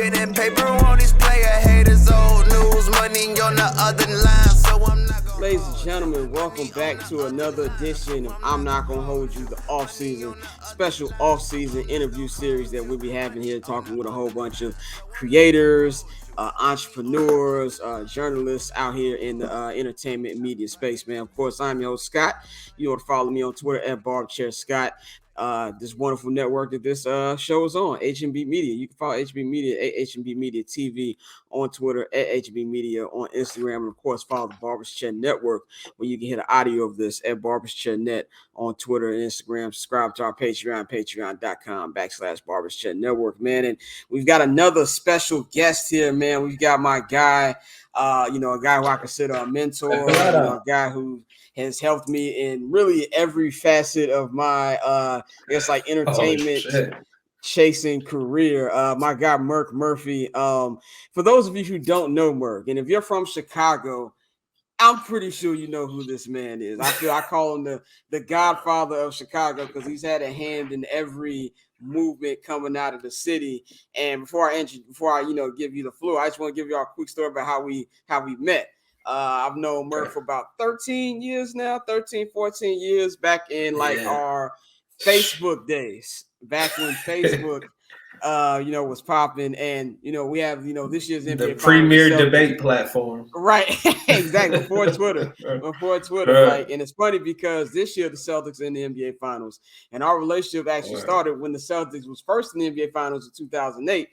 pen and paper on this player. Haters old news, money on the other line. So I'm not gonna. Ladies and gentlemen, welcome back to another edition of I'm Not Gonna Hold You, the off-season, special off-season interview series that we'll be having here, talking with a whole bunch of creators, entrepreneurs, journalists out here in the entertainment media space, man. Of course, I'm your host, Scott. You want to follow me on Twitter at BarbChairScott. This wonderful network that this show is on, HNB Media. You can follow HNB Media at HNB Media TV on Twitter, at HNB Media on Instagram, and of course follow the Barber's Chair Network, where you can hear the audio of this at Barber's Chair Net on Twitter and Instagram. Subscribe to our Patreon, patreon.com/Barber's Chair Network, man. And we've got another special guest here, man. We've got my guy, a guy who I consider a mentor, a guy who has helped me in really every facet of my entertainment chasing career. My guy Merk Murphy. For those of you who don't know Merk, and if you're from Chicago, I'm pretty sure you know who this man is. I call him the godfather of Chicago because he's had a hand in every movement coming out of the city. And before I give you the floor, I just want to give you all a quick story about how we met. I've known Merk for about 13 years now, 14 years, back in our Facebook days, back when Facebook, was popping. And, we have, this year's NBA the premier debate platform. Right. Exactly. Before Twitter. And it's funny because this year the Celtics in the NBA finals, and our relationship actually started when the Celtics was first in the NBA finals in 2008.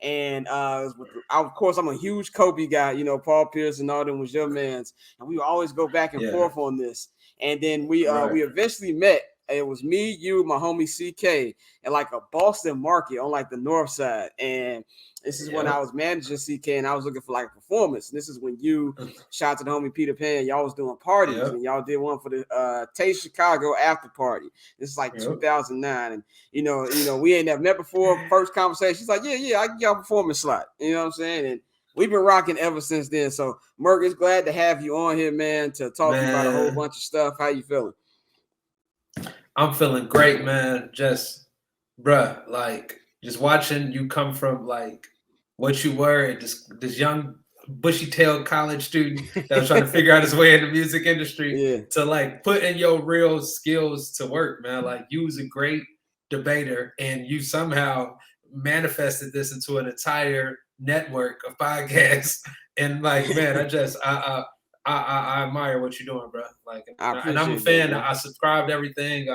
And of course, I'm a huge Kobe guy. Paul Pierce and all them was your mans, and we would always go back and forth on this. And then we eventually met. It was me, you, my homie CK, at like a Boston market on like the north side. And this is when I was managing CK, and I was looking for like a performance. And this is when you shout out to the homie Peter Pan. Y'all was doing parties, and y'all did one for the Taste Chicago after party. This is like 2009, and we ain't never met before. First conversation, she's like, yeah, I get y'all a performance slot. You know what I'm saying? And we've been rocking ever since then. So Merk, it's glad to have you on here, man, to talk to you about a whole bunch of stuff. How you feeling? I'm feeling great, man. Just watching you come from like what you were, this young bushy-tailed college student that was trying to figure out his way in the music industry to like putting your real skills to work, man. Like you was a great debater, and you somehow manifested this into an entire network of podcasts. And like, man, I admire what you're doing, bro. Like, and I'm a fan. I subscribe to everything.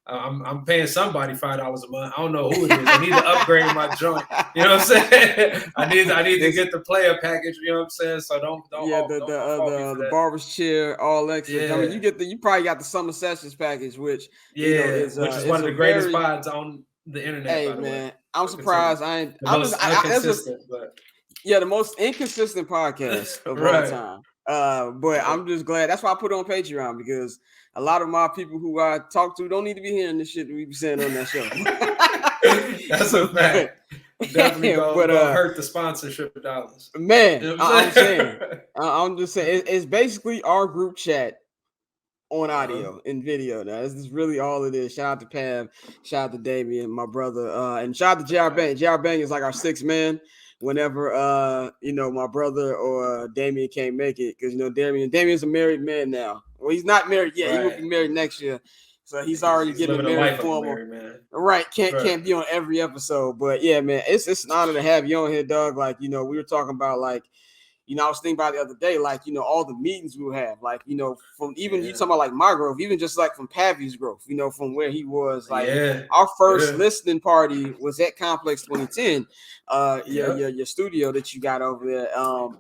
I'm paying somebody $5 a month. I don't know who it is. I need to upgrade my joint. You know what I'm saying? I need to get the player package. You know what I'm saying? So don't the barber's chair, all extra. Yeah. I mean, you probably got the summer sessions package, which is one of the greatest pods on the internet. Hey, by the man, way. I'm surprised. The most inconsistent podcast of all time. But I'm just glad. That's why I put it on Patreon, because a lot of my people who I talk to don't need to be hearing this shit that we be saying on that show. That's a fact. Definitely gonna hurt the sponsorship dollars. Man, you know I'm just saying it's basically our group chat on audio and video. Now this is really all it is. Shout out to Pav, shout out to Damian, my brother, and shout out to JR Bang. JR Bang is like our sixth man. Whenever my brother or Damian can't make it, because Damian's a married man now. Well, he's not married yet. He will be married next year, so he's already getting married formal. Right, can't be on every episode, but yeah, man, it's an honor to have you on here, Doug. Like we were talking about I was thinking about the other day, all the meetings we would have, from even you talking about like my growth, even just like from Pavy's growth, from where he was, our first listening party was at Complex 2010, your studio that you got over there,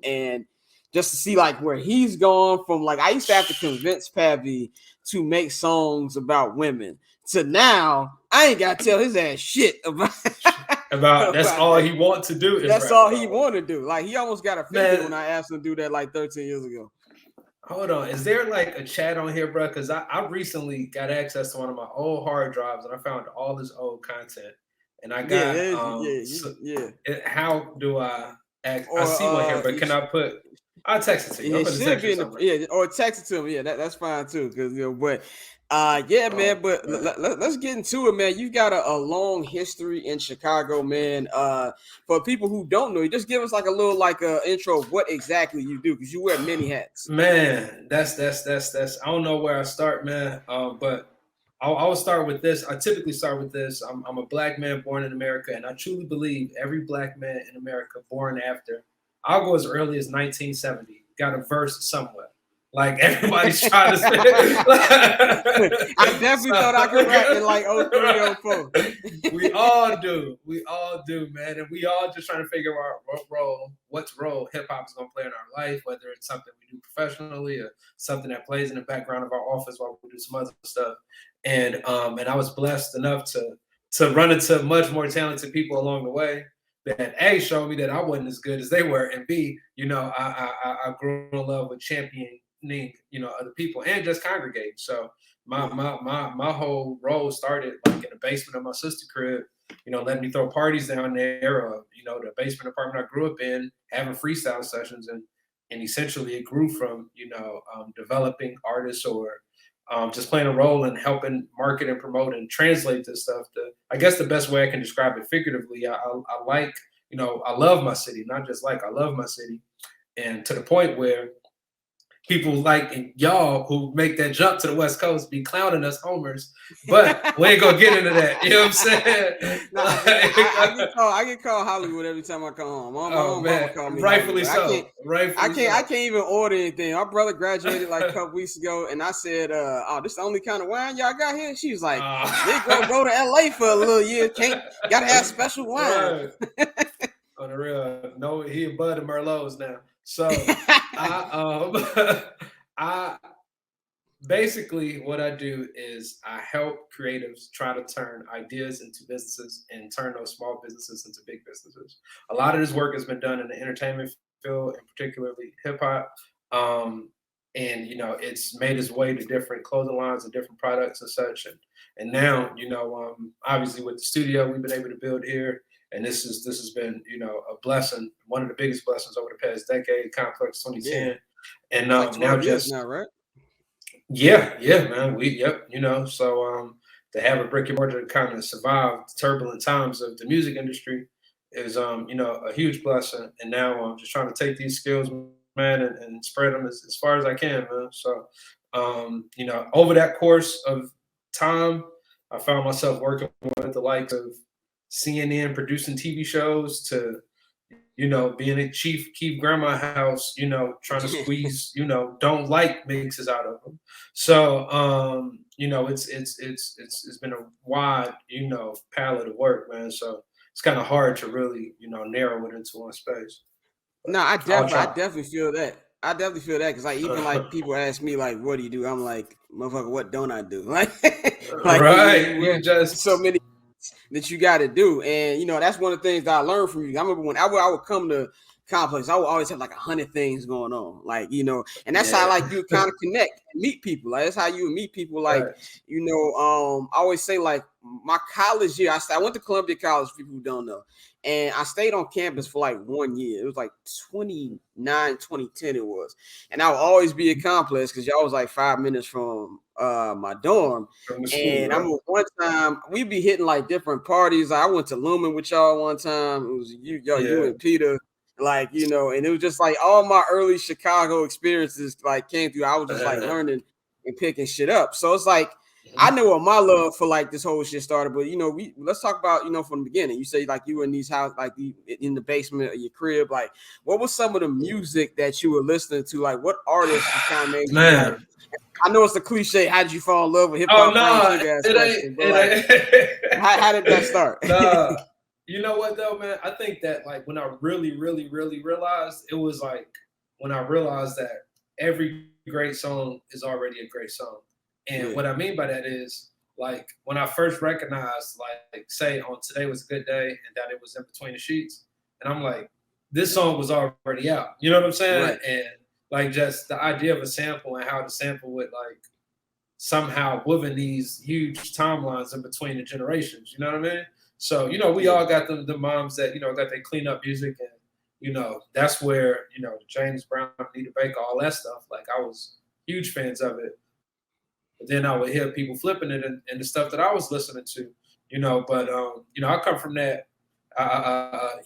and just to see where he's gone from, I used to have to convince Pavy to make songs about women to now I ain't got to tell his ass shit about that's all he want to do. That's all he want to do. He almost got offended when I asked him to do that 13 years ago. Hold on. Is there a chat on here, bro? Because I recently got access to one of my old hard drives and I found all this old content. And I got how do I act? I see one here, but can I put? I'll text it to you. Or text it to him. Yeah, that's fine too. Because but Yeah, man, but let's get into it, man. You've got a long history in Chicago, man. For people who don't know you, just give us like a little intro of what exactly you do, because you wear many hats. Man, that's I don't know where I start, man. But I'll start with this. I typically start with this. I'm a black man born in America, and I truly believe every black man in America born after, I'll go as early as 1970, got a verse somewhere. Like everybody's trying to say. I definitely thought I could rap in like 03, 04. We all do, man. And we all just trying to figure out what role hip hop is going to play in our life, whether it's something we do professionally or something that plays in the background of our office while we do some other stuff. And I was blessed enough to run into much more talented people along the way that A, showed me that I wasn't as good as they were, and B, I grew in love with championing, other people and just congregating. So my whole role started like in the basement of my sister's crib, letting me throw parties down there, the basement apartment I grew up in, having freestyle sessions, and essentially it grew from developing artists or just playing a role in helping market and promote and translate this stuff. I guess the best way I can describe it figuratively, I like, I love my city, not just like, I love my city. And to the point where people like y'all who make that jump to the West Coast be clowning us homers, but we ain't gonna get into that. You know what I'm saying? I get called Hollywood every time I come home. My mama call me rightfully Hollywood. so. I can't even order anything. My brother graduated like a couple weeks ago, and I said, "Oh, this is the only kind of wine y'all got here." She was like, "They go to LA for a little year. Gotta have special wine." Right. On the real, no, he a bud of Merlots now. So I basically what I do is I help creatives try to turn ideas into businesses and turn those small businesses into big businesses. A lot of this work has been done in the entertainment field, and particularly hip hop. And it's made its way to different clothing lines and different products and such. And now, obviously with the studio we've been able to build here. And this has been, a blessing, one of the biggest blessings over the past decade, Complex 2010. Yeah. And like now just now, right? Yeah, man. So to have a brick and mortar kind of survive the turbulent times of the music industry is a huge blessing. And now I'm just trying to take these skills, man, and spread them as far as I can, man. So over that course of time, I found myself working with the likes of CNN, producing TV shows, to being a chief, keep grandma house, trying to squeeze, don't like mixes out of them. So, it's been a wide, palette of work, man. So it's kind of hard to really, narrow it into one space. But no, I definitely feel that. I definitely feel that, because like even like people ask me like, "What do you do?" I'm like, "Motherfucker, what don't I do?" Like right, you just so many that you got to do. And that's one of the things that I learned from you. I remember when I would come to Complex, I would always have like 100 things going on, and that's how like you kind of connect and meet people. Like that's how you meet people. Like I always say, like my college year, I went to Columbia College, for people who don't know, and I stayed on campus for like 1 year. It was like 2010 it was, and I would always be at Complex because y'all was like 5 minutes from my dorm. And I remember one time we'd be hitting like different parties. I went to Lumen with y'all one time. It was you and Peter. And it was just like all my early Chicago experiences like came through. I was just like learning and picking shit up. So it's like I know what my love for like this whole shit started, but let's talk about from the beginning. You say like you were in these houses, like in the basement of your crib. Like, what was some of the music that you were listening to? Like, what artists you kind of made? Man, I know it's a cliche. How did you fall in love with hip Oh hop? no, how did that start? Nah. You know what though, man? I think that like when I really, really, really realized, it was like when I realized that every great song is already a great song. And what I mean by that is like when I first recognized, like say on Today Was a Good Day and that it was In Between the Sheets, and I'm like, this song was already out. You know what I'm saying? Right. And like just the idea of a sample and how the sample would like somehow within these huge timelines in between the generations. You know what I mean? So, we all got the moms that, got they clean up music, and, that's where, James Brown, Anita Baker, all that stuff. Like I was huge fans of it. But then I would hear people flipping it and the stuff that I was listening to, But I come from that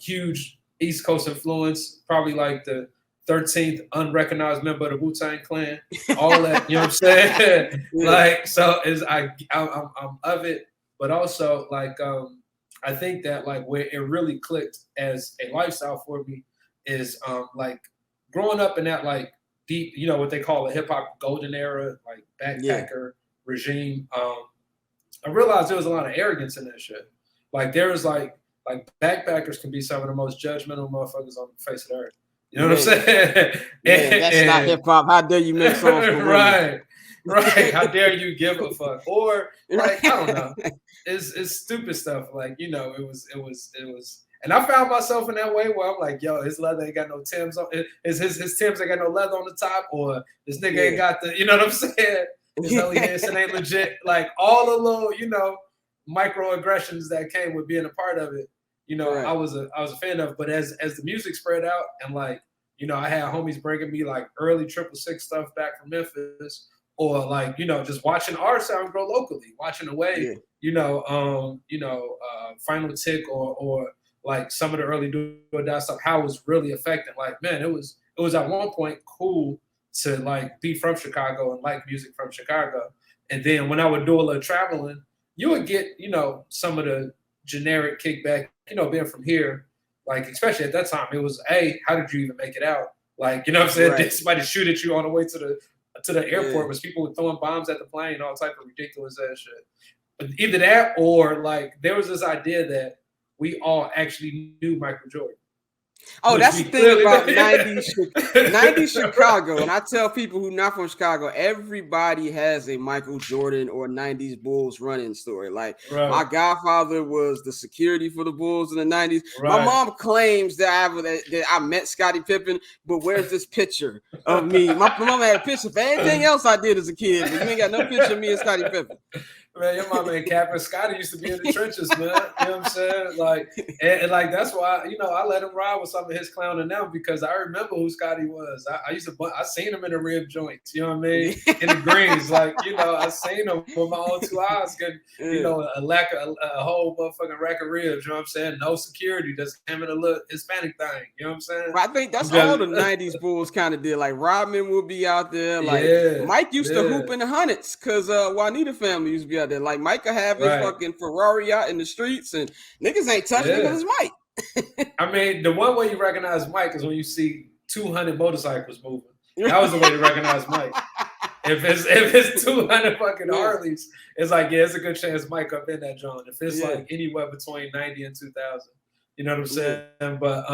huge East Coast influence, probably like the 13th unrecognized member of the Wu-Tang Clan, all that, you know what I'm saying? Like, so I'm of it, but also like I think that like where it really clicked as a lifestyle for me is like growing up in that like deep, what they call a hip hop golden era, like backpacker regime. I realized there was a lot of arrogance in that shit. Like there was like backpackers can be some of the most judgmental motherfuckers on the face of the earth. You know what I'm saying? That's not hip hop. How dare you make songs for women? Right. How dare you give a fuck? Or like, I don't know. It's stupid stuff. Like, it was. And I found myself in that way where I'm like, yo, his leather ain't got no Timbs on. His Timbs ain't got no leather on the top, or this nigga ain't got the, you know what I'm saying? His Helly Hansen ain't legit. Like all the little, microaggressions that came with being a part of it. I was a fan of. But as the music spread out and like, I had homies bringing me like early 666 stuff back from Memphis, or like, just watching our sound grow locally, watching the way, Final Tick or like some of the early Do or Die stuff, how it was really affecting. Like, man, it was at one point cool to like be from Chicago and like music from Chicago. And then when I would do a little traveling, you would get, some of the generic kickback, being from here, like, especially at that time, it was, hey, how did you even make it out? Like, you know what I'm saying? Right. Did somebody shoot at you on the way to the airport? Was people throwing bombs at the plane, all type of ridiculous ass shit. But either that or like there was this idea that we all actually knew Michael Jordan. Oh, that's the thing about 90s Chicago. And I tell people who not from Chicago, everybody has a Michael Jordan or 90s Bulls run-in story. Like, my godfather was the security for the Bulls in the 90s. Right. My mom claims that I met Scottie Pippen, but where's this picture of me? My mom had a picture of anything else I did as a kid, but you ain't got no picture of me and Scottie Pippen. Man, your mama and Cap and Scotty used to be in the trenches, man. You know what I'm saying? Like, and like that's why, I let him ride with some of his clowning now because I remember who Scotty was. I seen him in the rib joints, you know what I mean? In the greens, like, I seen him with my own two eyes, getting, a whole motherfucking rack of ribs, you know what I'm saying? No security, just him in a little Hispanic thing, you know what I'm saying? Well, I think that's all the 90s Bulls kind of did. Like, Rodman would be out there. Like, Mike used to hoop in the hundreds because Juanita family used to be out there. Like, Mike could have his fucking Ferrari out in the streets and niggas ain't touching it because it's Mike. I mean, the one way you recognize Mike is when you see 200 motorcycles moving. That was the way to recognize Mike. If it's 200 fucking Harleys, it's like, it's a good chance Mike up in that joint. If it's like anywhere between 90 and 2000, you know what I'm saying? But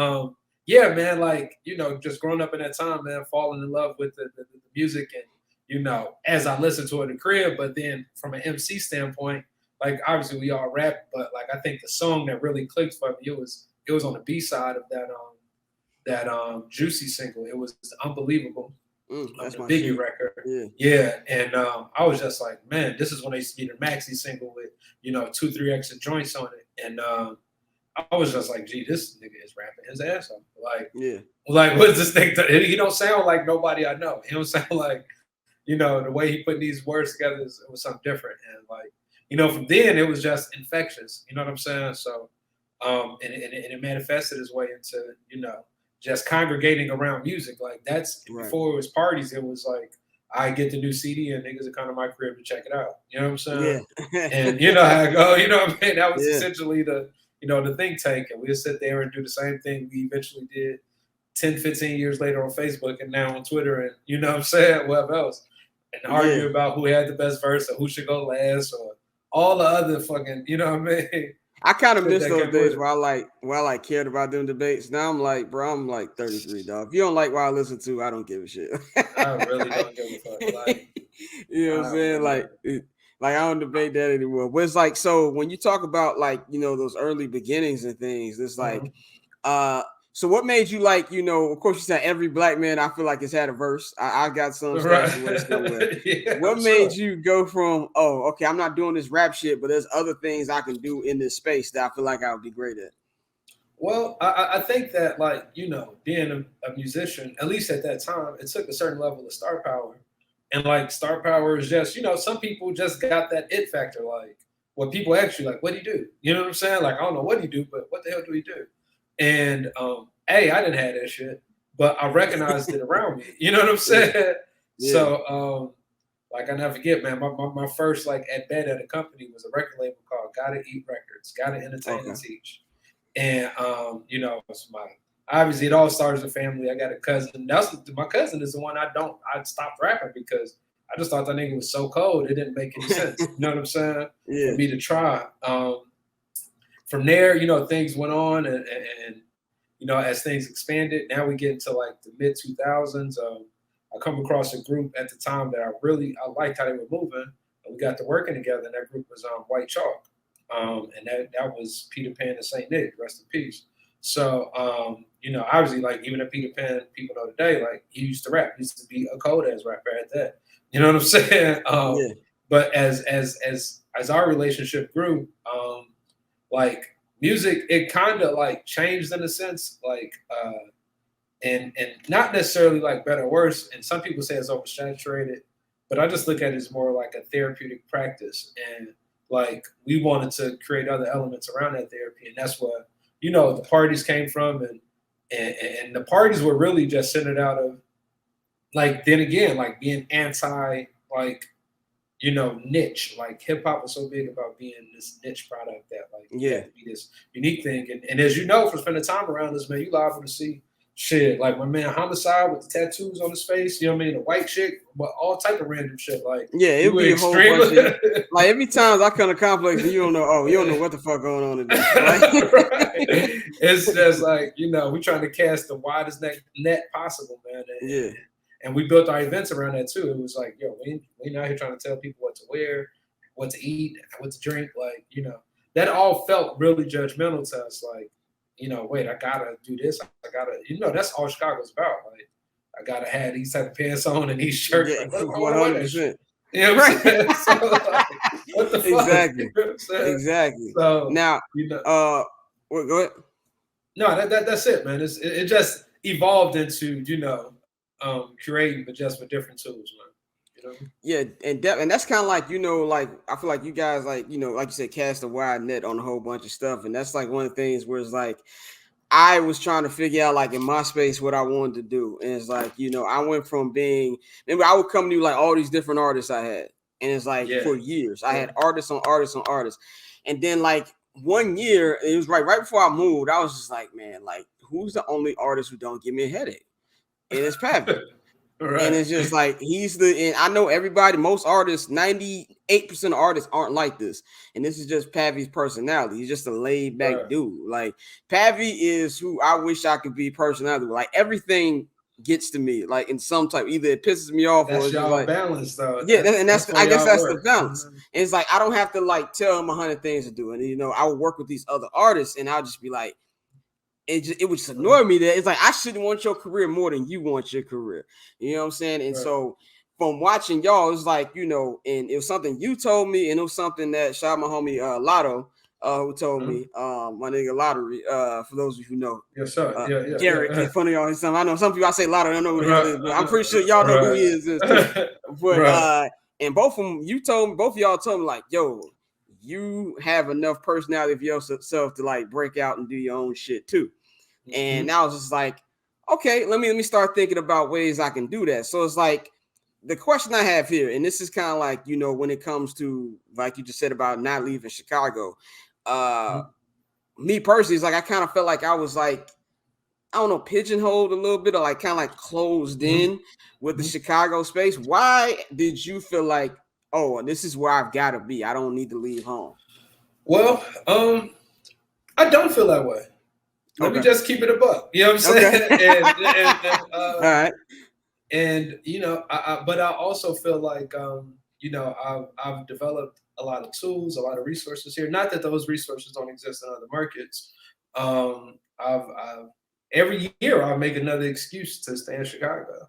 man, like, just growing up in that time, man, falling in love with the music and, as I listened to it in the crib, but then from an MC standpoint, like obviously we all rap, but like I think the song that really clicked for me, it was on the B side of that Juicy single. It was Unbelievable, the Biggie record. And I was just like, man, this is when they used to be the maxi single with 2-3 extra joints on it, and I was just like, gee, this nigga is rapping his ass off. Like what's this thing? He don't sound like nobody I know. He don't sound like. The way he put these words together it was something different. And like, from then it was just infectious. You know what I'm saying? So, and it manifested its way into, just congregating around music. Like that's before it was parties. It was like, I get the new CD and niggas are coming to my crib to check it out. You know what I'm saying? Yeah. And you know how I go, you know what I mean? That was essentially the think tank. And we'll sit there and do the same thing we eventually did 10, 15 years later on Facebook and now on Twitter and, you know what I'm saying? Whatever else. And argue about who had the best verse or who should go last or all the other fucking, you know what I mean? I kind of miss those days where I cared about them debates. Now I'm like, bro, I'm like 33, dog. If you don't like what I listen to, I don't give a shit. I really don't give a fuck. Like, you know what I'm saying? Like I don't debate that anymore. But it's like, so when you talk about like, those early beginnings and things, it's like, so what made you like, of course you said every black man I feel like has had a verse. I got some stats to still with. What made you go from, oh, okay, I'm not doing this rap shit, but there's other things I can do in this space that I feel like I would be great at? Well, I think that like, being a musician, at least at that time, it took a certain level of star power And like star power is just, some people just got that it factor. Like when people ask you, like, what do you do? You know what I'm saying? Like, I don't know what you do, but what the hell do we do? And I didn't have that shit, but I recognized it around me. You know what I'm saying? Yeah. So like I never forget, man, my first like at bat at a company was a record label called Gotta Eat Records, Gotta Entertain and Teach. And it's obviously it all starts with family. I got a cousin. My cousin is the one I stopped rapping because I just thought that nigga was so cold it didn't make any sense. You know what I'm saying? Yeah. For me to try. From there, things went on and as things expanded, now we get into like the mid 2000s. I come across a group at the time that I liked how they were moving, and we got to working together. And that group was White Chalk, and that was Peter Pan and Saint Nick, rest in peace. So obviously, like even at Peter Pan, people know today, like he used to rap, he used to be a cold ass rapper at that. You know what I'm saying? But as our relationship grew, like music, it kind of like changed in a sense, like. And not necessarily like better or worse. And some people say it's oversaturated, but I just look at it as more like a therapeutic practice. And like we wanted to create other elements around that therapy. And that's what, the parties came from. And the parties were really just centered out of like, then again, like being anti, like, niche. Like hip hop was so big about being this niche product that like, had to be this unique thing. And as you know, from spending time around this, man, you liable to see shit, like my man Homicide with the tattoos on his face, you know what I mean? The white chick, but all type of random shit. Like, it would be a whole bunch of, like every time I come to complex, you don't know what the fuck going on today. Like, right. It's just like, we trying to cast the widest net possible, man. And we built our events around that too. It was like, yo, we ain't out here trying to tell people what to wear, what to eat, what to drink. Like, that all felt really judgmental to us. Like, wait, I gotta do this. I gotta, that's all Chicago's about. Like, I gotta have these type of pants on and these shirts. Like, 100%. You know what I'm saying? So, like, what the fuck? Exactly. You know what I'm saying? Exactly. So now, well, go ahead. No, that's it, man. It just evolved into, curating, but just with different tools, man. Yeah, and that's kind of like, like I feel like you guys like, like you said, cast a wide net on a whole bunch of stuff. And that's like one of the things where it's like I was trying to figure out like in my space what I wanted to do. And it's like, I went from remember I would come to you like all these different artists I had. And it's like for years I had artists on artists on artists. And then like one year, it was right before I moved, I was just like, man, like who's the only artist who don't give me a headache? And it's Pappy. Right. And it's just like and I know everybody, most artists, 98% of artists aren't like this. And this is just Pavy's personality. He's just a laid back dude. Like Pavy is who I wish I could be personality. Like everything gets to me, like in some type, either it pisses me off or it's y'all like balance though. Yeah, I guess that's the balance. Mm-hmm. It's like I don't have to like tell him 100 things to do. And I would work with these other artists and I'll just be like, it would just annoy me that it's like I shouldn't want your career more than you want your career. You know what I'm saying? And so from watching y'all, it's like, and it was something you told me, and it was something that shout out my homie Lotto, who told me, my nigga Lottery, for those of you who know. Yes, sir. Garrett, in front of y'all. I know some people I say Lotto, I don't know who he is, but I'm pretty sure y'all know who he is. But and both of y'all told me like, yo, you have enough personality of yourself to like break out and do your own shit too. And I was just like, okay, let me start thinking about ways I can do that. So it's like the question I have here, and this is kind of like, when it comes to, like you just said about not leaving Chicago, me personally, it's like I kind of felt like I was like, I don't know, pigeonholed a little bit or like kind of like closed in with the Chicago space. Why did you feel like, oh, this is where I've got to be? I don't need to leave home. Well, I don't feel that way. Let me just keep it a buck. You know what I'm saying? Okay. All right. And but I also feel like I've developed a lot of tools, a lot of resources here. Not that those resources don't exist in other markets. Every year I make another excuse to stay in Chicago.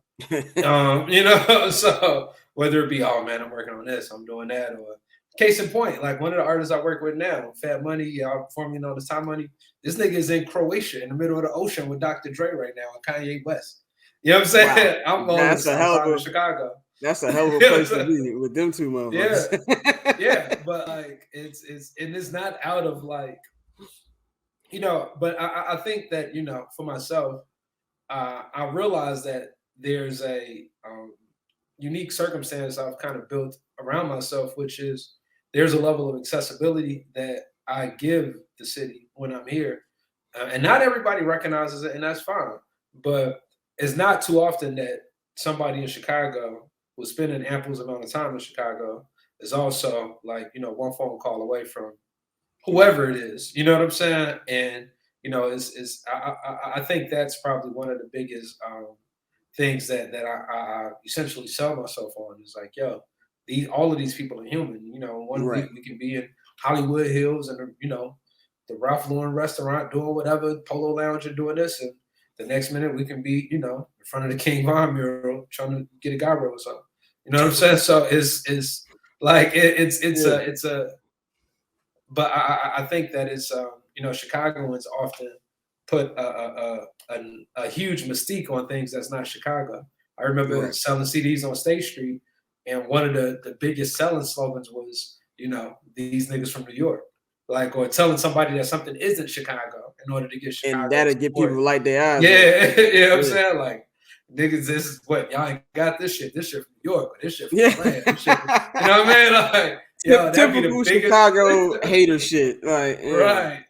So whether it be, oh man, I'm working on this, I'm doing that, or case in point, like one of the artists I work with now, Fat Money, y'all formerly known as Time Money. This nigga is in Croatia in the middle of the ocean with Dr. Dre right now and Kanye West. You know what I'm saying? Wow. I'm going to Chicago. That's a hell of a place to be with them two motherfuckers. Yeah, but like it's not out of like, you know, but I think that, you know, for myself, I realize that there's a unique circumstance I've kind of built around myself, which is there's a level of accessibility that I give the city when I'm here. And not everybody recognizes it, and that's fine. But it's not too often that somebody in Chicago who's spending ample amount of time in Chicago is also like, you know, one phone call away from whoever it is. You know what I'm saying? And, you know, I think that's probably one of the biggest things that I essentially sell myself on is like, yo, all of these people are human. You know, one week we can be in Hollywood Hills and, you know, the Ralph Lauren restaurant doing whatever, Polo Lounge and doing this, and the next minute we can be, you know, in front of the King Von mural trying to get a gyro or something. You know what I'm saying? So it's like it's a but I think that it's you know, Chicagoans often put a huge mystique on things that's not Chicago. I remember selling CDs on State Street, and one of the biggest selling slogans was, you know, these niggas from New York. Like, or telling somebody that something isn't Chicago in order to get Chicago. And that'll get people like their eyes. Yeah, you know what I'm saying? Like, niggas, this is what y'all ain't got this shit. This shit from New York, but this shit from Atlanta. This shit from, you know what I mean? Like, yo, typical Chicago hater shit. Like, right.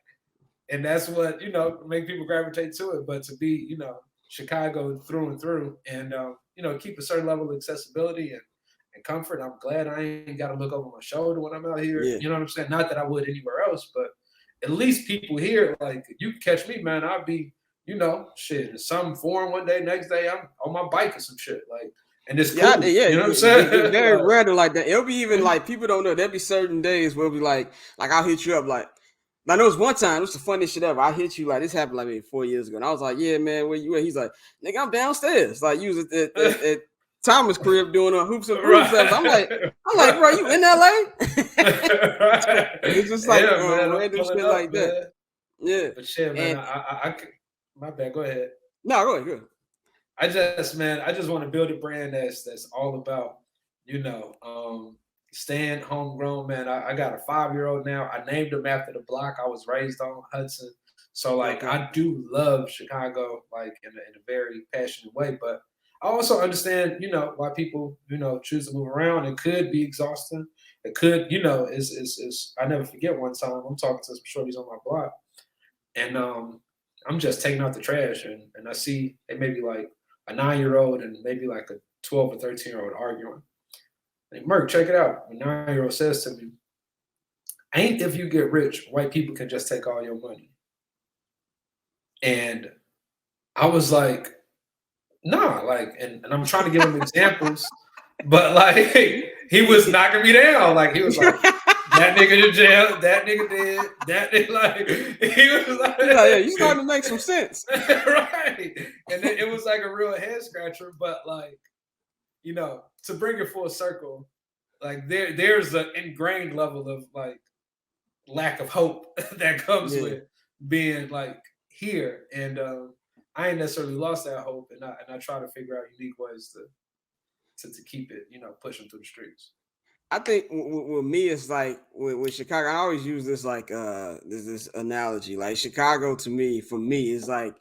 And that's what, you know, make people gravitate to it. But to be, you know, Chicago through and through, and you know, keep a certain level of accessibility and comfort. I'm glad I ain't got to look over my shoulder when I'm out here. You know what I'm saying? Not that I would anywhere else, but at least people here, like, you catch me, man, I'll be, you know, shit, in some form one day, next day I'm on my bike or some shit. Like, and it's cool. You know what I'm saying? It's very rare to like that. It'll be even like, people don't know, there'll be certain days where it'll be like I'll hit you up like, I know it was one time, it was the funniest shit ever. I hit you, like, this happened like maybe 4 years ago. And I was like, yeah, man, where you at? He's like, nigga, I'm downstairs. Like, you was at Thomas' crib doing a hoops and grooves. I'm like, bro, you in LA? It's just like random shit like that. Yeah. But shit, man, I my bad, go ahead. No, go ahead. I just want to build a brand that's all about, you know, staying homegrown, man. I got a 5-year-old now. I named him after the block I was raised on, Hudson. So like, I do love Chicago, like in a very passionate way, but I also understand, you know, why people, you know, choose to move around. It could be exhausting. It could, you know, is I never forget one time I'm talking to some shorties on my block, and I'm just taking out the trash, and I see they may be like a 9-year-old and maybe like a 12 or 13-year-old arguing. Like, Merk, check it out. A 9-year-old says to me, ain't if you get rich, white people can just take all your money. And I was like, nah, like, and I'm trying to give him examples, but like, he was knocking me down. Like, he was like, that nigga in jail, that nigga dead, that nigga, like, he was like, yeah, you starting to make some sense. Right. And it was like a real head scratcher, but like, you know, to bring it full circle, like there's an ingrained level of like lack of hope that comes with being like here. And I ain't necessarily lost that hope, and I try to figure out unique ways to keep it, you know, pushing through the streets. I think with me, it's like with Chicago, I always use this like this analogy. Like, Chicago to me, for me, is like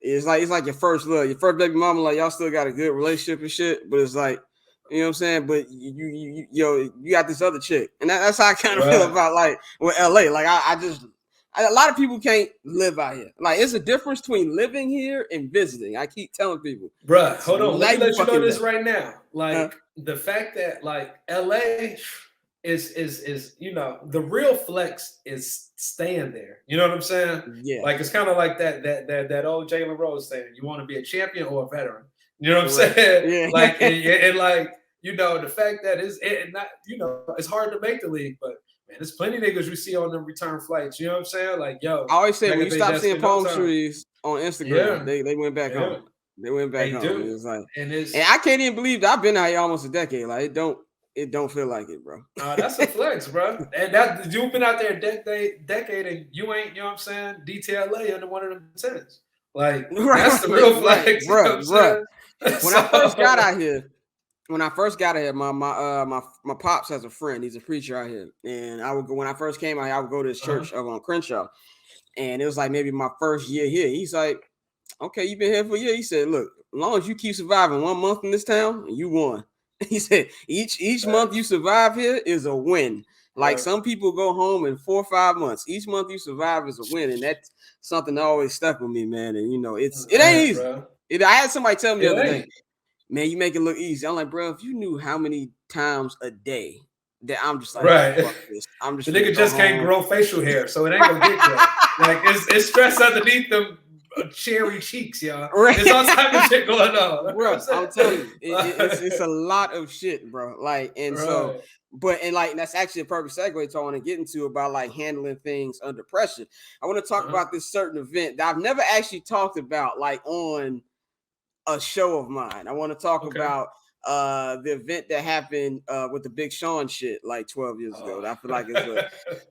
it's like your first love, your first baby mama. Like, y'all still got a good relationship and shit, but it's like, you know what I'm saying? But you got this other chick, and that's how I kind of feel about like with LA. Like, a lot of people can't live out here. Like, it's a difference between living here and visiting. I keep telling people, bruh, hold on, let me let you know this right now. Like, the fact that like LA is you know, the real flex is staying there. You know what I'm saying? Yeah. Like, it's kind of like that old Jalen Rose saying, you want to be a champion or a veteran? You know what I'm saying? Yeah. Like, and like, you know, the fact that it's not, you know, it's hard to make the league, but man, there's plenty of niggas we see on the return flights. You know what I'm saying? Like, yo, I always say, when you stop seeing palm trees on Instagram, they went back home. They went back home. It was like, and I can't even believe that I've been out here almost a decade. Like, it don't feel like it, bro. That's a flex, bro. And that you've been out there a decade, and you ain't, you know what I'm saying, DTLA under one of them tenants. Like, that's the real flex, bro. When I first got out here, when I first got here, my pops has a friend. He's a preacher out here, and I would go when I first came out here. I would go to his church on Crenshaw, and it was like maybe my first year here. He's like, "Okay, you've been here for a year." He said, "Look, as long as you keep surviving 1 month in this town, you won." He said, "Each month you survive here is a win. Like some people go home in 4 or 5 months. Each month you survive is a win, and that's something that always stuck with me, man. And it ain't easy. I had somebody tell me the other day, man, you make it look easy. I'm like, bro, if you knew how many times a day that I'm just like, fuck this. I'm just the nigga just can't grow facial hair, so it ain't gonna get there. Like it's stress underneath them cherry cheeks, y'all. There's all type of shit going on, bro. I'm telling you, it's a lot of shit, bro. Like, and so, and that's actually a perfect segue to I want to get into about like handling things under pressure. I want to talk about this certain event that I've never actually talked about, like on a show of mine. I want to talk about the event that happened with the Big Sean shit like 12 years ago. I feel like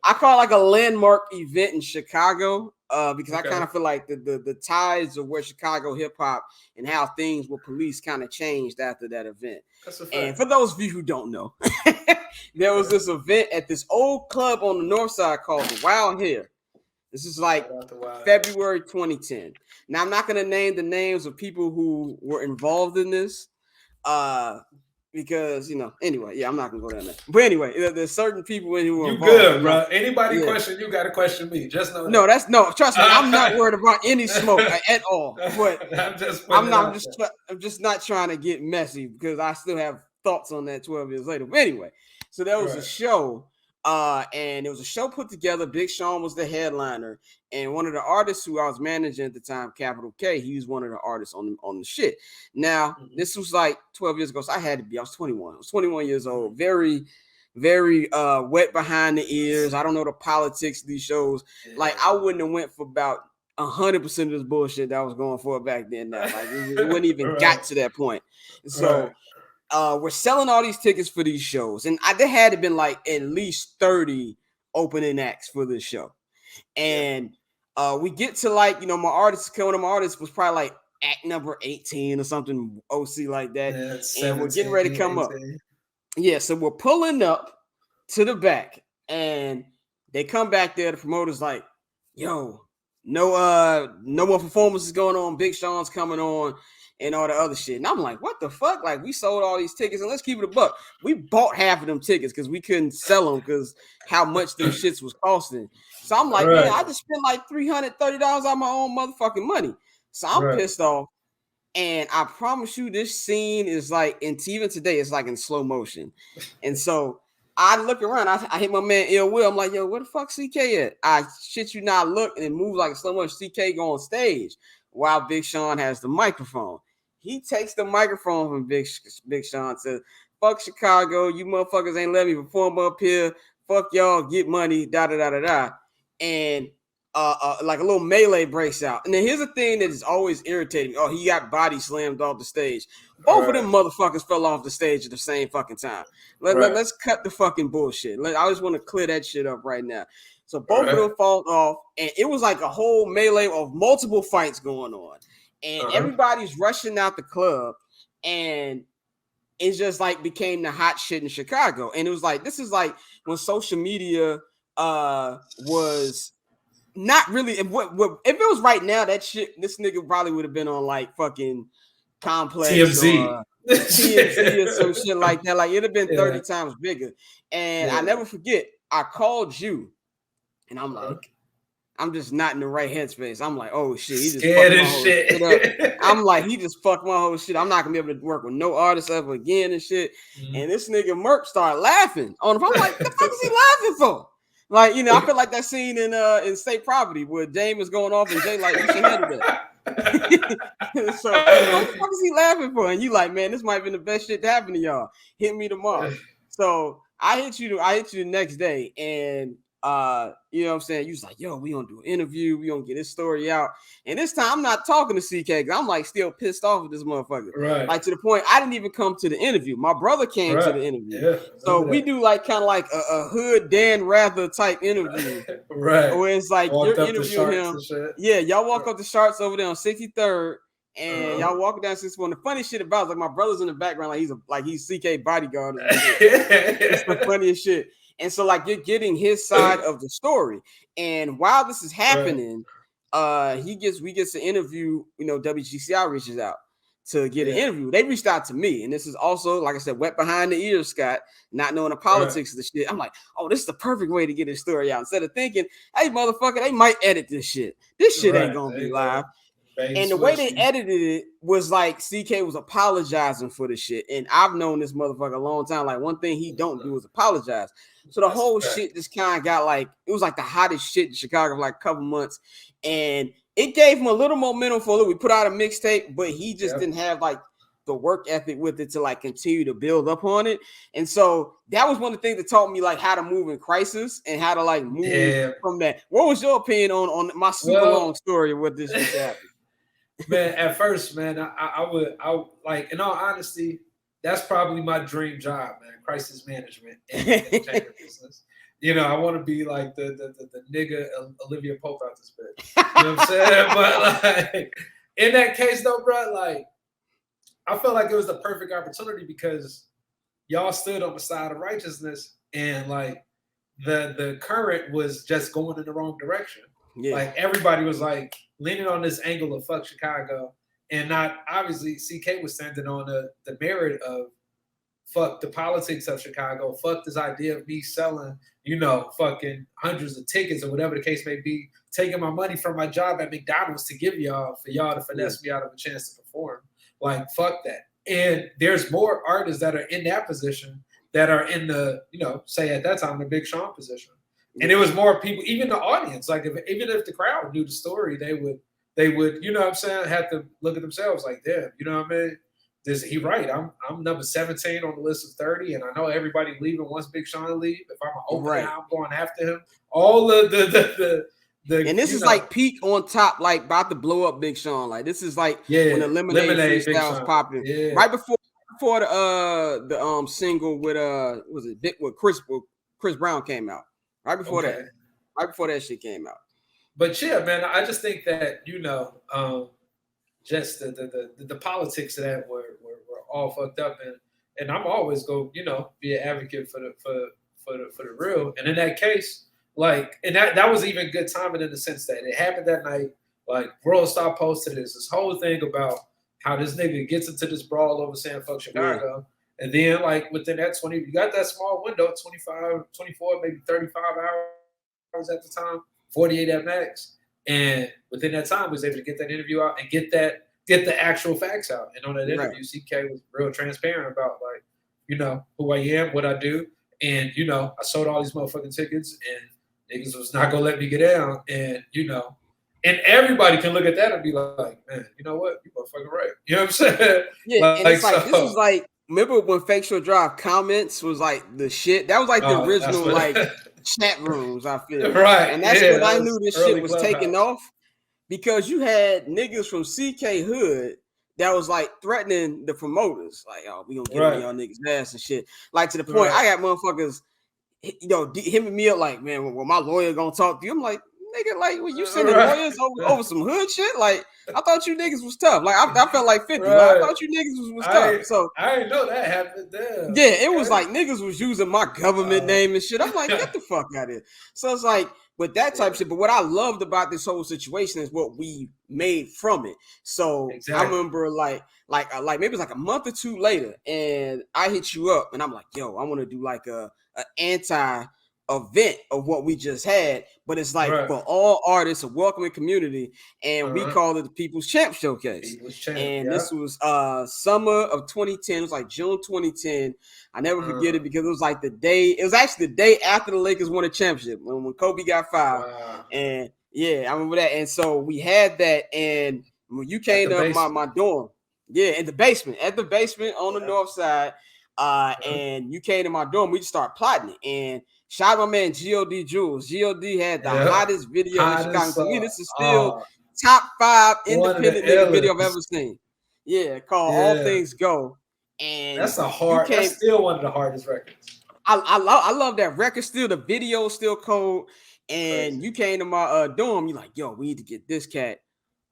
I call it like a landmark event in Chicago because I kind of feel like the ties of where Chicago hip hop and how things were policed kind of changed after that event. And for those of you who don't know, there was this event at this old club on the north side called the Wild Hair. This is like February 2010. Now, I'm not going to name the names of people who were involved in this because, anyway, I'm not going to go down there. But anyway, there's certain people who were involved. You good, bro. Anybody question, you got to question me. Just know that. No, trust me. I'm not worried about any smoke at all. But I'm just not trying to get messy because I still have thoughts on that 12 years later. But anyway, so there was a show. And it was a show put together. Big Sean was the headliner, and one of the artists who I was managing at the time, Capital K, he was one of the artists on the shit. Now, this was like 12 years ago, so I was 21. I was 21 years old, very, very wet behind the ears. I don't know the politics of these shows. Like, I wouldn't have went for about 100% of this bullshit that I was going for back then. Now, like, it wouldn't even got to that point. So. We're selling all these tickets for these shows, and there had to been like at least 30 opening acts for this show. And we get to like, one of my artists was probably like act number 18 or something OC like that. And we're getting ready to come 18. Up. Yeah, so we're pulling up to the back, and they come back there. The promoter's like, yo, no more performances going on. Big Sean's coming on. And all the other shit. And I'm like, what the fuck? Like, we sold all these tickets, and let's keep it a buck. We bought half of them tickets because we couldn't sell them because how much them shits was costing. So I'm like, man, I just spent like $330 on my own motherfucking money. So I'm pissed off. And I promise you, this scene is like, and even today, it's like in slow motion. And so I look around, I hit my man Ill Will. I'm like, yo, where the fuck CK at? I shit you not, look, and it moves like a slow motion. CK go on stage while Big Sean has the microphone. He takes the microphone from Big Sean, says, fuck Chicago, you motherfuckers ain't let me perform up here. Fuck y'all, get money, da-da-da-da-da. And like a little melee breaks out. And then here's the thing that is always irritating me. Oh, he got body slammed off the stage. Both of them motherfuckers fell off the stage at the same fucking time. Let's cut the fucking bullshit. I just want to clear that shit up right now. So both of them fall off, and it was like a whole melee of multiple fights going on. And everybody's rushing out the club, and it just like became the hot shit in Chicago. And it was like, this is like when social media was not really, if it was right now, that shit, this nigga probably would have been on like fucking Complex TMZ. TMZ or some shit like that. Like, it'd have been 30 times bigger. And I never forget, I called you, and I'm like, I'm just not in the right headspace. I'm like, oh shit, he just fucked my whole shit up. I'm like, he just fucked my whole shit. I'm not gonna be able to work with no artist ever again and shit. And this nigga Merk started laughing on him. I'm like, what the fuck is he laughing for? Like, I feel like that scene in State Property where Dame is going off and Jay like, you should handle that. So what the fuck is he laughing for? And you like, man, this might have been the best shit to happen to y'all. Hit me tomorrow. So I hit you the next day, and you know what I'm saying? You was like, yo, we gonna do an interview, we gonna get this story out. And this time I'm not talking to CK because I'm like still pissed off with this motherfucker. Right. Like, to the point I didn't even come to the interview. My brother came to the interview. Yeah, so we do like kind of like a hood Dan Rather type interview. Right. Where it's like you're interviewing him. Yeah, y'all walk up the Sharks over there on 63rd, And y'all walking down 61. The funny shit about it, like my brother's in the background, like he's CK bodyguard. It's the funniest shit. And so like you're getting his side of the story. And while this is happening, we get to interview, WGCI reaches out to get an interview. They reached out to me. And this is also, like I said, wet behind the ears, Scott, not knowing the politics of the shit. I'm like, oh, this is the perfect way to get his story out. Instead of thinking, hey, motherfucker, they might edit this shit. This shit ain't gonna be live. And the way they edited it was like CK was apologizing for the shit. And I've known this motherfucker a long time. Like one thing he don't do is apologize. So the whole shit just kind of got like, it was like the hottest shit in Chicago for like a couple months. And it gave him a little momentum for it. We put out a mixtape, but he just didn't have like the work ethic with it to like continue to build up on it. And so that was one of the things that taught me like how to move in crisis and how to like move from that. What was your opinion on my super long story of what this just happened? Man, at first, man, I would like, in all honesty, that's probably my dream job, man. Crisis management in the entertainment business. I want to be like the nigga Olivia Pope out this bitch. You know what I'm saying? But like in that case, though, bro, like I felt like it was the perfect opportunity because y'all stood on the side of righteousness, and like the current was just going in the wrong direction. Yeah. Like everybody was like leaning on this angle of fuck Chicago, and not obviously CK was standing on the merit of fuck the politics of Chicago, fuck this idea of me selling, fucking hundreds of tickets or whatever the case may be, taking my money from my job at McDonald's to give y'all for y'all to finesse me out of a chance to perform. Like fuck that. And there's more artists that are in that position that are in the, say at that time the Big Sean position. And it was more people, even the audience, like even if the crowd knew the story, they would, have to look at themselves like, damn, you know what I mean? He right. I'm number 17 on the list of 30, and I know everybody leaving once Big Sean leave. If I'm an opener, I'm going after him. All the and this is like peak on top, like about to blow up Big Sean. Like this is like when the Lemonade freestyle was popping. Yeah. Right before the single with with Chris Brown came out. Right before that shit came out. But yeah, man, I just think that just the politics of that were all fucked up, and I'm always go be an advocate for the real. And in that case, like, and that was even good timing in the sense that it happened that night. Like World Star posted this whole thing about how this nigga gets into this brawl over saying fuck Chicago. Yeah. And then like within that 20, you got that small window, 25, 24, maybe 35 hours at the time, 48 at max. And within that time, was able to get that interview out and get the actual facts out. And on that interview, CK was real transparent about like, who I am, what I do. And, I sold all these motherfucking tickets and niggas was not going to let me get down. And, and everybody can look at that and be like, man, you know what? You motherfucking right. You know what I'm saying? Yeah, like, and it's like, this was like, remember when Fake Show Drive comments was like the shit? That was like the original like chat rooms, I feel. Right. And that's when I knew this shit was taking off, because you had niggas from CK Hood that was like threatening the promoters. Like, oh, we gonna get on y'all niggas' ass and shit. Like to the point I got motherfuckers, him me up like, man, well, my lawyer gonna talk to you. I'm like, nigga, like, when you sending lawyers over some hood shit, like, I thought you niggas was tough. Like, I felt like 50. Like, I thought you niggas was tough. So I didn't know that happened there. Yeah, it was like niggas was using my government name and shit. I'm like, get the fuck out of here. So it's like with that type of shit. But what I loved about this whole situation is what we made from it. So I remember like maybe it was like a month or two later, and I hit you up, and I'm like, yo, I want to do like a anti event of what we just had, but it's like for all artists, a welcoming community, and we called it the People's Champ Showcase. This was summer of 2010. It was like June 2010. I never forget it because it was like it was actually the day after the Lakers won a championship when Kobe got fired. And I remember that. And so we had that, and when you came to my dorm, in the basement, on the north side, and you came to my dorm, we just started plotting it. And shout out my man G.O.D. Jules. G.O.D. had the hottest video in Chicago. To me, this is still top 5 independent nigga video I've ever seen. Yeah, called All Things Go. And that's that's still one of the hardest records. I love that record still. The video still cold. And you came to my dorm, you're like, yo, we need to get this cat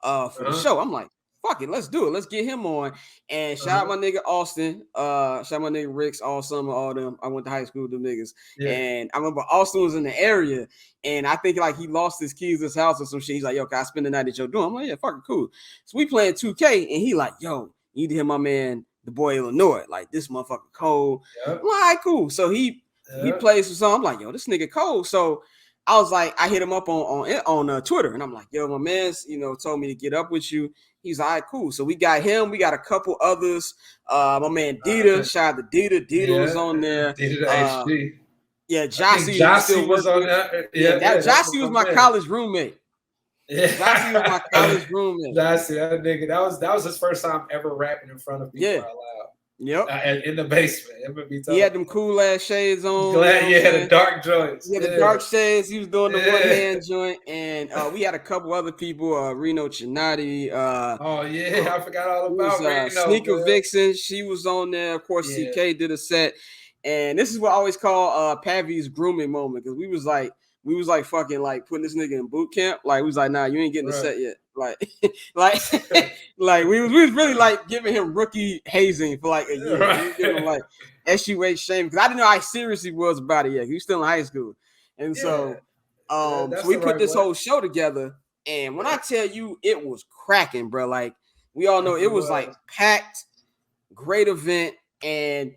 for the show. I'm like, fuck it, let's do it. Let's get him on. And shout out my nigga Austin. Shout out my nigga Ricks, all summer, all them. I went to high school with them niggas. Yeah. And I remember Austin was in the area, and I think like he lost his keys to his house or some shit. He's like, yo, can I spend the night at your dorm? I'm like, yeah, fucking cool. So we playing 2K, and he like, yo, you need to hear my man, the boy Illinois. Like, this motherfucker cold. Yep. I'm like, all right, cool. So he plays for something. I'm like, yo, this nigga cold. So I was like, I hit him up on Twitter, and I'm like, yo, my man's, told me to get up with you. He's all right, cool. So we got him. We got a couple others. My man Dita, shout out to Dita. Dita was on there. Dita HD. Yeah, Jossie was on there. Jossie was my college roommate. Yeah, Jossie was my college roommate. Jossie, that nigga, that was his first time ever rapping in front of people out loud. Yep. In the basement. He had them cool ass shades on. The dark joints. Yeah, the dark shades. He was doing the one hand joint. And we had a couple other people, Reno Chinati. I forgot all about Reno. Sneaker Vixen. She was on there. Of course, CK did a set. And this is what I always call Pavy's grooming moment, because we was like fucking like putting this nigga in boot camp. Like we was like, nah, you ain't getting the set yet. Like we was really like giving him rookie hazing for like a year. We was giving him like SUH shame, because I didn't know how serious he was about it yet. He was still in high school. And so we put this whole show together. And when I tell you it was cracking, bro, like we all know it was like packed, great event. And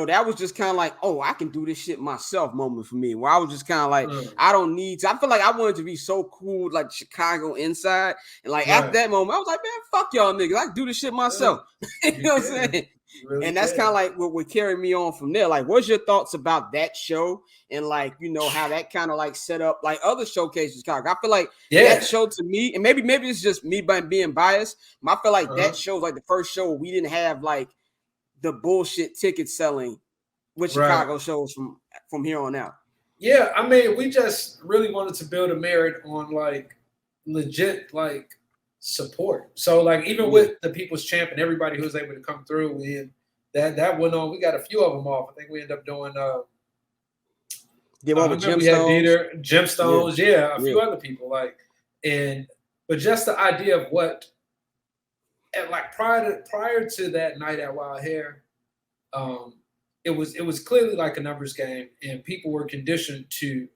that was just kind of like, oh, I can do this shit myself moment for me, where I was just kind of like, I don't need to. I feel like I wanted to be so cool, like Chicago inside. And like after that moment, I was like, man, fuck y'all niggas. I can do this shit myself. You know what I'm saying? Really and that's kind of like what would carry me on from there. Like, what's your thoughts about that show? And like, how that kind of like set up like other showcases. I feel like that show to me, and maybe it's just me by being biased. I feel like that show was like the first show where we didn't have like the bullshit ticket selling with Chicago shows from here on out. Yeah, I mean, we just really wanted to build a merit on like legit like support. So like even with the People's Champ and everybody who was able to come through, and that went on. We got a few of them off. I think we ended up doing Gemstones, a few other people but just the idea of what. And like prior to that night at Wild Hair, it was clearly like a numbers game, and people were conditioned to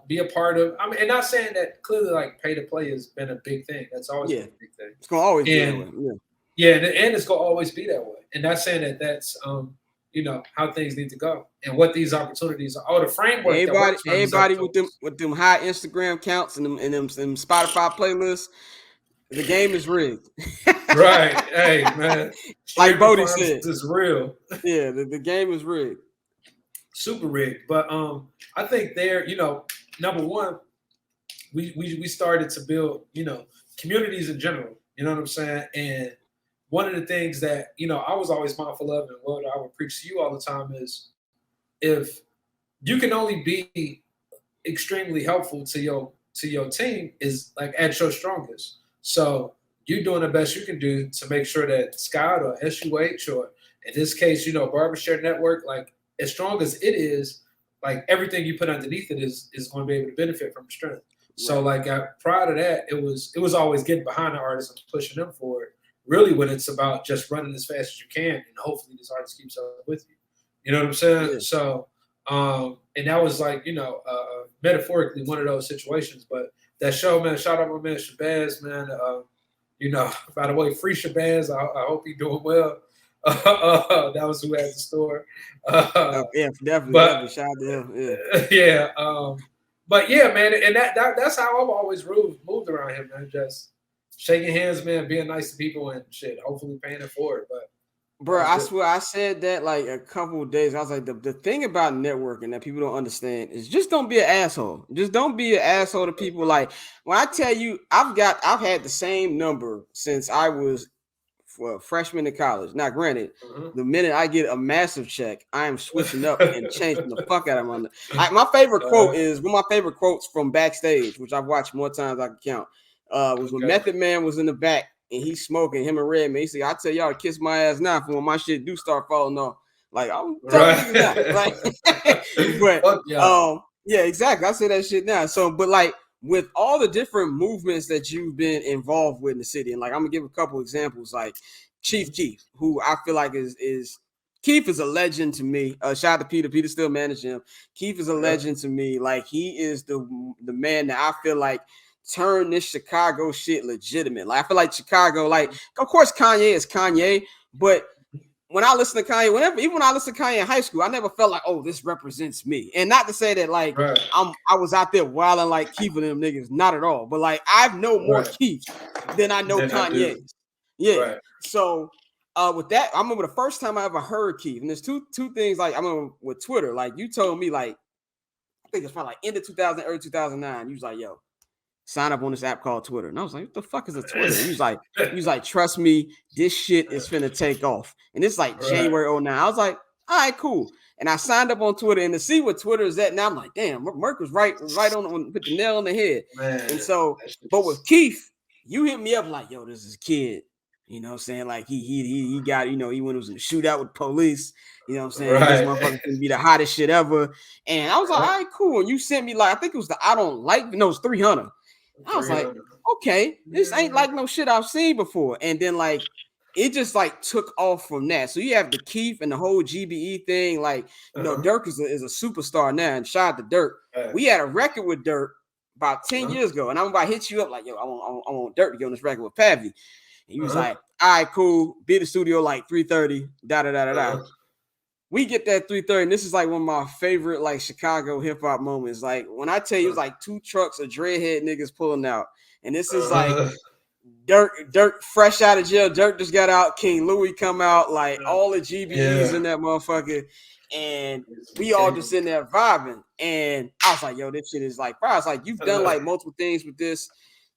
be a part of. I mean, and not saying that clearly like pay to play has been a big thing. That's always been a big thing. It's gonna always be that way. And it's gonna always be that way. And not saying that that's how things need to go and what these opportunities are. Oh, the framework. Everybody with them high Instagram counts and them Spotify playlists. The game is rigged. Right. Hey, man. Like Bodie said. It's real. Yeah, the game is rigged. Super rigged. But I think there, number one, we started to build, communities in general. You know what I'm saying? And one of the things that, I was always mindful of, and what I would preach to you all the time is, if you can only be extremely helpful to your team is like at your strongest. So you're doing the best you can do to make sure that Scott or SUH, or in this case, Barbershare Network, like as strong as it is, like everything you put underneath it is going to be able to benefit from the strength. Right. So like prior to that, it was always getting behind the artist and pushing them forward. Really, when it's about just running as fast as you can, and hopefully this artist keeps up with you. You know what I'm saying? Yeah. So, and that was like, metaphorically one of those situations, but that show, man, shout out my man Shabazz, man. By the way, free Shabazz. I hope he's doing well. That was who had the store. Definitely. Shout out to him. Yeah. But yeah, man, and that's how I've always moved around here, man. Just shaking hands, man, being nice to people and shit. Hopefully paying it forward. But bro, I swear I said that like a couple of days. I was like, the thing about networking that people don't understand is just don't be an asshole. Just don't be an asshole to people. Like when I tell you, I've had the same number since I was a freshman in college. Now, granted, the minute I get a massive check, I am switching up and changing the fuck out of my favorite quote is one of my favorite quotes from Backstage, which I've watched more times than I can count. Was when Method Man was in the back. And he's smoking, him and Redman. He said, I tell y'all to kiss my ass now for when my shit do start falling off. Like, I'm telling you now. Like, but yeah, exactly. I say that shit now. So, but like with all the different movements that you've been involved with in the city, and like I'm gonna give a couple examples, like Chief Keef, who I feel like is Keef is a legend to me. Shout out to Peter. Peter still managing him. Keef is a legend to me. Like he is the man that I feel like turned this Chicago shit legitimate. Like I feel like Chicago, like of course Kanye is Kanye, but when I listen to Kanye, even when I listen to Kanye in high school, I never felt like, oh, this represents me. And not to say that like I was out there wilding like Keith and them niggas, not at all. But like I know more Keith than I know Kanye. So with that, I remember the first time I ever heard Keith, and there's two things. Like I remember with Twitter, like you told me, like I think it's probably like end of 2000, early 2009. You was like, yo, sign up on this app called Twitter. And I was like, what the fuck is a Twitter? And he was like, trust me, this shit is finna take off. And it's like January 2009. I was like, all right, cool. And I signed up on Twitter, and to see what Twitter is at now, I'm like, damn, Merk was right on put the nail on the head. Man, and so, but with Keith, you hit me up like, yo, this is a kid. You know what I'm saying? Like he got, you know, he went was in a shootout with police. You know what I'm saying? This motherfucker can be the hottest shit ever. And I was like, all right, cool. And you sent me like, I think it was the I don't like, no, it was 300. I was like, okay, this ain't like no shit I've seen before. And then like it just like took off from that. So you have the Keith and the whole GBE thing. Like, you know, Dirk is a superstar now. And shout out to Dirk. We had a record with Dirk about 10 years ago. And I'm about to hit you up like, yo, I want Dirk to get on this record with Pavi. And he was like, all right, cool. Be at the studio like 3:30, We get that 3:30, and this is like one of my favorite like Chicago hip hop moments. Like when I tell you, it was like 2 trucks of dreadhead niggas pulling out, and this is like Dirk fresh out of jail. Dirk just got out. King Louis come out, like all the GBEs in that motherfucker, and we all just in there vibing. And I was like, yo, this shit is like, I was like, you've done like multiple things with this.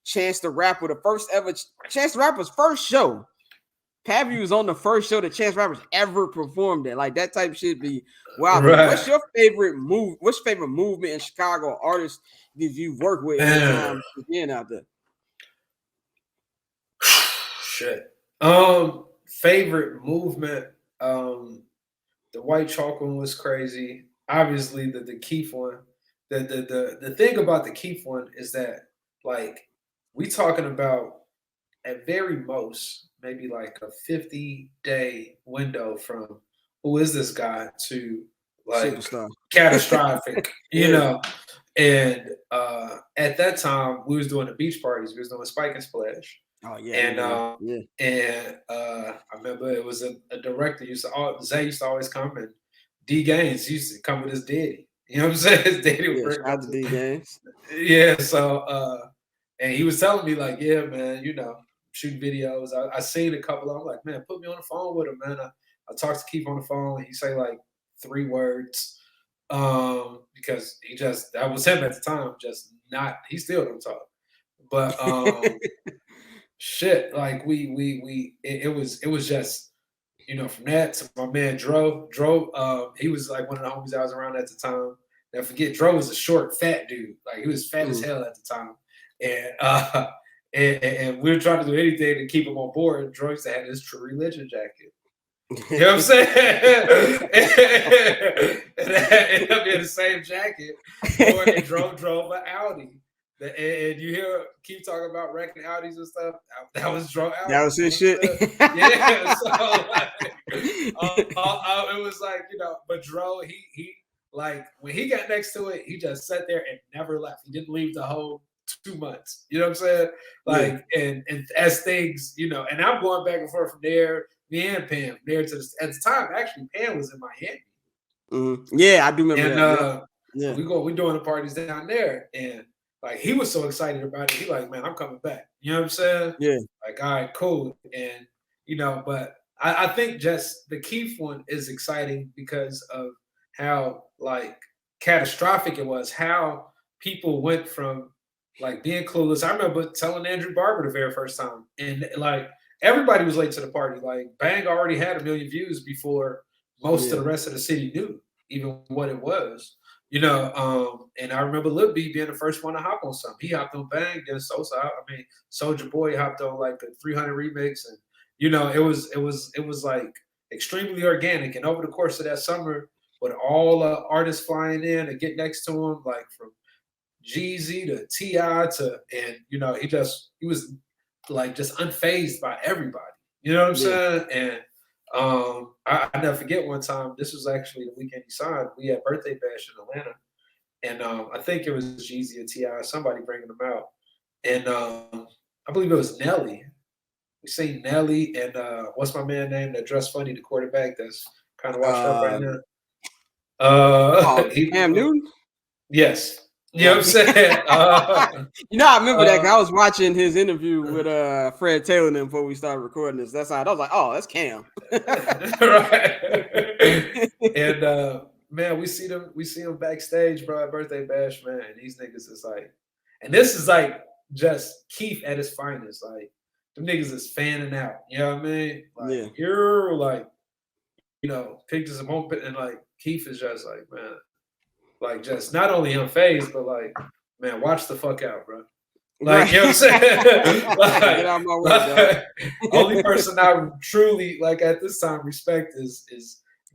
Chance the Rapper, the first ever Chance the Rapper's first show. Pavi was on the first show that Chance Rapper's ever performed at. Like that type of shit be wild. What's your favorite move? What's your favorite movement in Chicago artists that you've worked with being out there? Shit. Favorite movement. The White Chalk one was crazy. Obviously, the Keith one. The thing about the Keith one is that like we talking about at very most maybe like a 50-day window from who is this guy to like superstar. Catastrophic, you know. And at that time we was doing the beach parties. We was doing Spike and Splash. Oh yeah. And I remember it was a director Zay used to always come, and D Gaines used to come with his daddy. You know what I'm saying? His daddy would bring out the D Gaines. Yeah, so and he was telling me like, yeah, man, you know, shooting videos. I seen a couple of them. I'm like, man, put me on the phone with him, man. I talked to Keith on the phone. He say like 3 words because that was him at the time. Just not, he still don't talk. But shit, like it was just, you know, from that to my man Dro. He was like one of the homies I was around at the time. Now forget, Dro was a short, fat dude. Like he was fat as hell at the time. And we were trying to do anything to keep him on board. Dro used to have this True Religion jacket. You know what I'm saying? And that ended up being the same jacket. And drove an Audi. And you hear keep talking about wrecking Audis and stuff. That was Dro Audi. That was his shit. Yeah. So like, it was like, you know, but Dro, he like when he got next to it, he just sat there and never left. He didn't leave the whole 2 months. You know what I'm saying? Like, and as things, you know, and I'm going back and forth from there, me and Pam, there to at the time, actually, Pam was in Miami. Mm-hmm. Yeah, I do remember that. We doing the parties down there, and like he was so excited about it. He like, man, I'm coming back. You know what I'm saying? Yeah. Like, all right, cool. And you know, but I think just the Keith one is exciting because of how like catastrophic it was. How people went from like being clueless. I remember telling Andrew Barber the very first time, and like everybody was late to the party. Like Bang already had 1 million views before most of the rest of the city knew even what it was. You know, and I remember Lil B being the first one to hop on something. He hopped on Bang, then Sosa. I mean, Soulja Boy hopped on like a 300 remix, and you know, it was like extremely organic. And over the course of that summer, with all artists flying in and get next to him, like from Jeezy to T.I. to, and he was like just unfazed by everybody. You know what I'm saying? And I never forget one time. This was actually the weekend he signed. We had Birthday Bash in Atlanta, and I think it was Jeezy or T.I. somebody bringing them out, and I believe it was Nelly. We seen Nelly and what's my man name that dressed funny, the quarterback that's kind of washed up right now. Cam Newton. Yes. You know what I'm saying? I remember that. I was watching his interview with Fred Taylor and them before we started recording this. That's how I was like, oh, that's Cam. Right. And man, we see them backstage, bro, at Birthday Bash, man. And these niggas is like, and this is like just Keith at his finest. Like, them niggas is fanning out. You know what I mean? Like, you're like, pictures of moment, and like Keith is just like, man. Like, just not only unfazed, but like, man, watch the fuck out, bro. Like, you know what I'm saying? Get out my way, only person I truly, like, at this time respect is